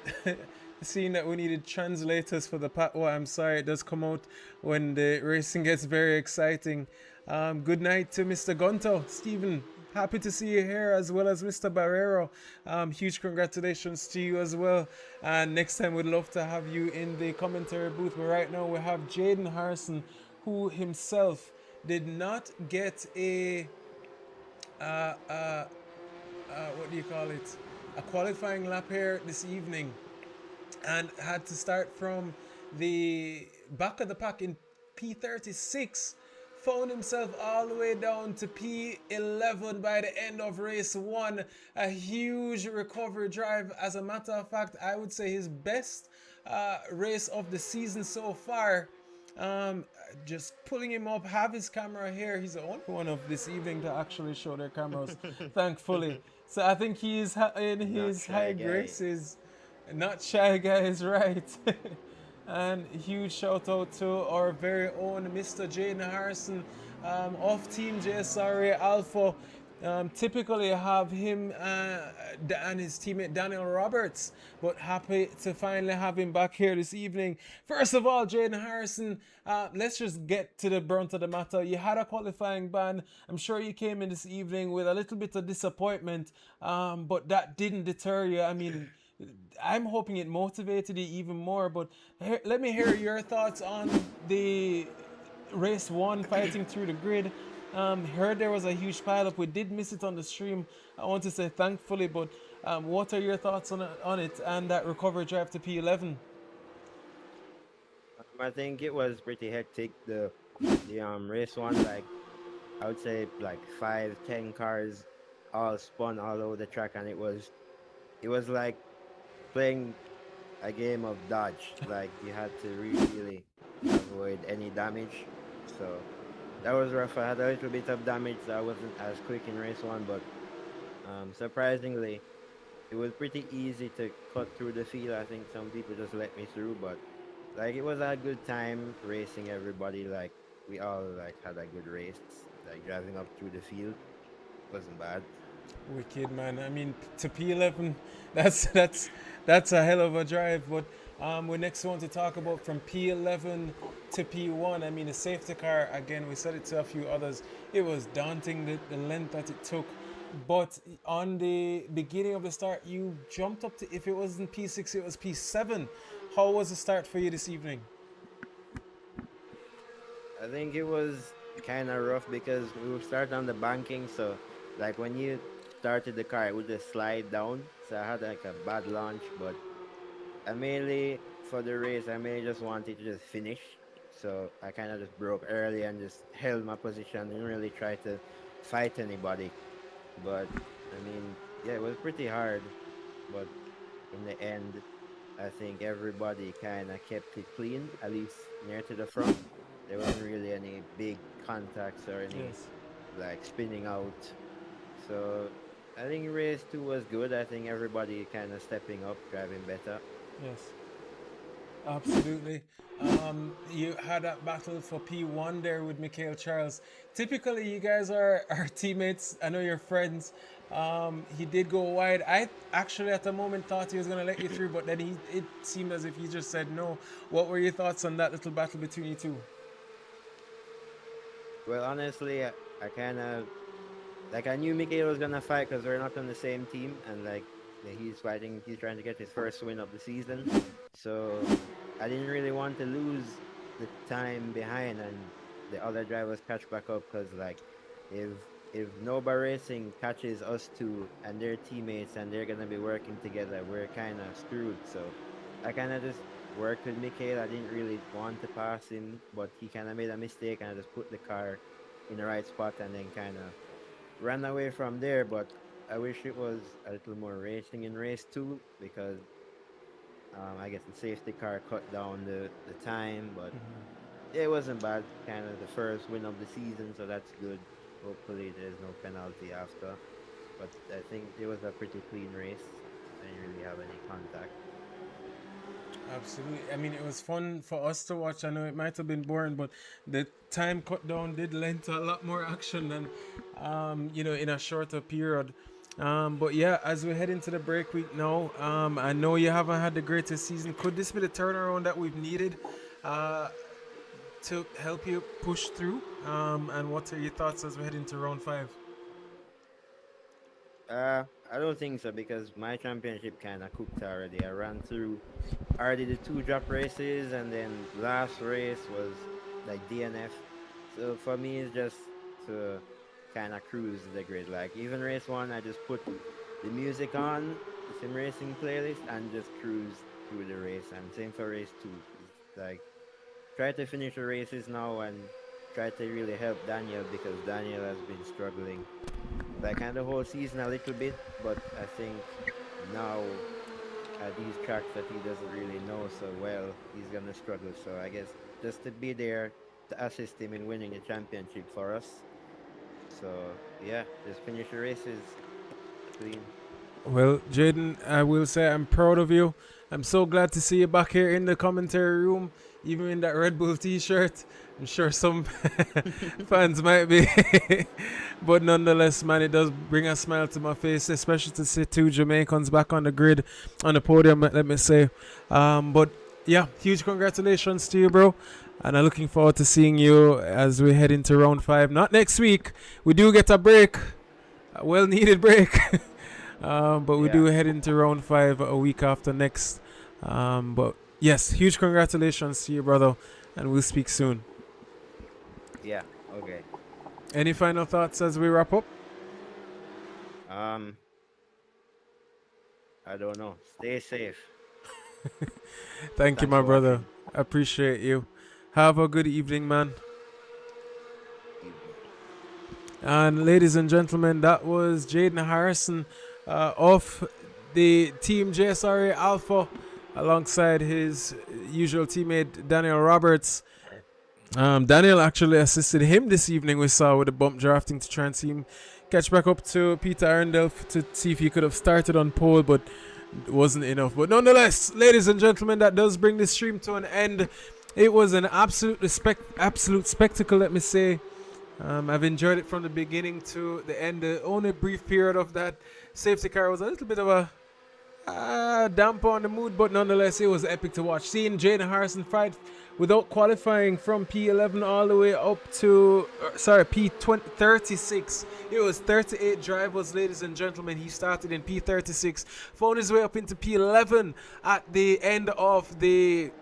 seeing that we needed translators for the Oh, I'm sorry, it does come out when the racing gets very exciting. Good night to Mr. Gunto. Stephen, happy to see you here, as well as Mr. Barrero. Huge congratulations to you as well. And next time, we'd love to have you in the commentary booth. But right now, we have Jaden Harrison, who himself did not get a what do you call it? A qualifying lap here this evening, and had to start from the back of the pack in P36. Found himself all the way down to P11 by the end of race 1. A huge recovery drive. As a matter of fact, I would say his best race of the season so far. Just pulling him up, have his camera here. He's the only one of this evening to actually show their cameras, thankfully. So I think he is in his high graces. Not shy guys, right? And huge shout out to our very own Mr. Jaden Harrison of Team Jsra Alpha. Typically have him and his teammate Daniel Roberts, but happy to finally have him back here this evening. First of all, Jaden Harrison, let's just get to the brunt of the matter. You had a qualifying ban. I'm sure you came in this evening with a little bit of disappointment, but that didn't deter you. I mean, I'm hoping it motivated you even more, but let me hear your thoughts on the race 1, fighting through the grid. Heard there was a huge pileup. We did miss it on the stream. I want to say thankfully, but what are your thoughts on it and that recovery drive to P11? I think it was pretty hectic. The race 1, like I would say, like 5-10 cars all spun all over the track, and it was like playing a game of dodge. Like you had to really avoid any damage. So that was rough. I had a little bit of damage, so I wasn't as quick in race one, but surprisingly, it was pretty easy to cut through the field. I think some people just let me through, but like it was a good time racing everybody. Like we all like had a good race. Like driving up through the field wasn't bad. Wicked, man. I mean, to P11, that's a hell of a drive. But we next want to talk about from P11 to P1. I mean, the safety car, again, we said it to a few others. It was daunting, the length that it took. But on the beginning of the start, you jumped up to, if it wasn't P6, it was P7. How was the start for you this evening? I think it was kind of rough because we would start on the banking, so like when you started the car, it would just slide down. So I had like a bad launch, but I mainly for the race, I mainly just wanted to just finish. So I kind of just broke early and just held my position. Didn't really try to fight anybody, but I mean, yeah, it was pretty hard. But in the end, I think everybody kind of kept it clean, at least near to the front. There wasn't really any big contacts or any Yes. like spinning out. So I think race two was good. I think everybody kind of stepping up, driving better. Yes. Absolutely. You had that battle for P1 there with Mikhail Charles. Typically, you guys are teammates. I know you're friends. He did go wide. I actually, at the moment, thought he was going to let you through, but then it seemed as if he just said no. What were your thoughts on that little battle between you two? Well, honestly, I kind of like I knew Mikhail was gonna fight because we're not on the same team, and like he's fighting, he's trying to get his first win of the season. So I didn't really want to lose the time behind and the other drivers catch back up because like if Nova Racing catches us two and their teammates and they're gonna be working together, we're kind of screwed. So I kind of just worked with Mikhail. I didn't really want to pass him, but he kind of made a mistake and I just put the car in the right spot and then kind of ran away from there. But I wish it was a little more racing in race two because I guess the safety car cut down the time, but it wasn't bad. Kind of the first win of the season, so that's good. Hopefully there's no penalty after. But I think it was a pretty clean race. I didn't really have any contact. Absolutely. I mean, it was fun for us to watch. I know it might have been boring, but the time cut down did lend to a lot more action than, in a shorter period. But yeah, as we head into the break week now, I know you haven't had the greatest season. Could this be the turnaround that we've needed to help you push through? And what are your thoughts as we head into round 5? I don't think so because my championship kind of cooked already. I ran through already the 2 drop races and then last race was like DNF. So for me, it's just to kind of cruise the grid. Like even race 1, I just put the music on, the sim racing playlist, and just cruise through the race. And same for race 2. It's like try to finish the races now and try to really help Daniel because Daniel has been struggling like kind of the whole season a little bit, but I think now at these tracks that he doesn't really know so well, he's gonna struggle. So I guess just to be there to assist him in winning the championship for us. So yeah, just finish the races clean. Well, Jaden, I will say I'm proud of you. I'm so glad to see you back here in the commentary room, even in that Red Bull t-shirt. I'm sure some fans might be. But nonetheless, man, it does bring a smile to my face, especially to see 2 Jamaicans back on the grid, on the podium, let me say. But yeah, huge congratulations to you, bro. And I'm looking forward to seeing you as we head into round 5. Not next week. We do get a break, a well-needed break. But we do head into round 5 a week after next. But yes, huge congratulations to you, brother. And we'll speak soon. Yeah, okay. Any final thoughts as we wrap up? I don't know. Stay safe. Thank you, Thanks my for brother. watching. I appreciate you. Have a good evening, man. And ladies and gentlemen, that was Jaden Harrison of the team Jsra Alpha alongside his usual teammate Daniel Roberts. Daniel actually assisted him this evening, we saw, with the bump drafting to try and see him catch back up to Peter Arundel to see if he could have started on pole, but it wasn't enough. But nonetheless, ladies and gentlemen, that does bring the stream to an end. It was an absolute spectacle, let me say. I've enjoyed it from the beginning to the end. The only brief period of that safety car was a little bit of a damper on the mood, but nonetheless, it was epic to watch. Seeing Jaden Harrison fight without qualifying from P11 all the way up to P36. It was 38 drivers, ladies and gentlemen. He started in P36, found his way up into P11 at the end of the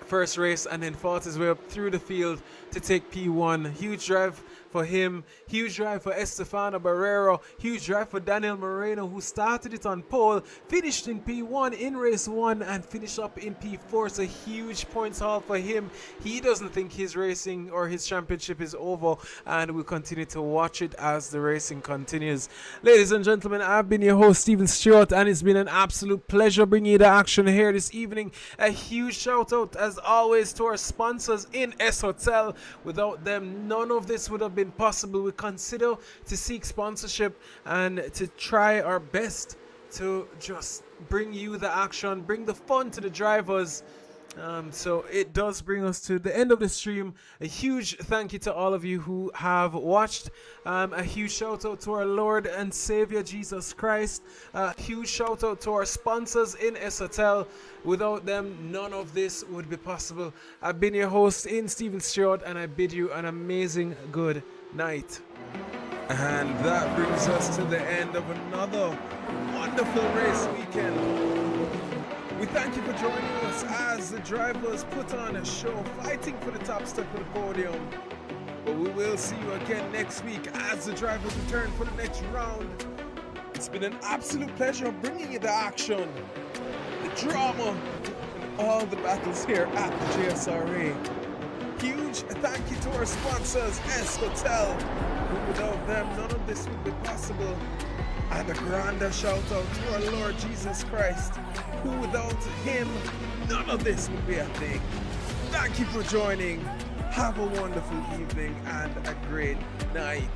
first race, and then fought his way up through the field to take P1. Huge drive for him, huge drive for Estefano Barrero, huge drive for Daniel Moreno, who started it on pole, finished in P1 in race 1 and finished up in P4. So huge points haul for him. He doesn't think his racing or his championship is over, and we'll continue to watch it as the racing continues. Ladies and gentlemen, I've been your host, Stephen Stewart, and it's been an absolute pleasure bringing you the action here this evening. A huge shout out as always to our sponsors in Shotels. Without them, none of this would have been possible. We consider to seek sponsorship and to try our best to just bring you the action, bring the fun to the drivers. So it does bring us to the end of the stream. A huge thank you to all of you who have watched. A huge shout out to our Lord and Savior Jesus Christ. A huge shout out to our sponsors in Shotels. Without them, none of this would be possible. I've been your host in Stephen Stewart, and I bid you an amazing good night. And that brings us to the end of another wonderful race weekend. We thank you for joining us as the drivers put on a show, fighting for the top step of the podium. But we will see you again next week as the drivers return for the next round. It's been an absolute pleasure bringing you the action, the drama, and all the battles here at the JSRA. Huge thank you to our sponsors, Shotels, who without them none of this would be possible. And a grander shout out to our Lord Jesus Christ, who without him, none of this would be a thing. Thank you for joining. Have a wonderful evening and a great night.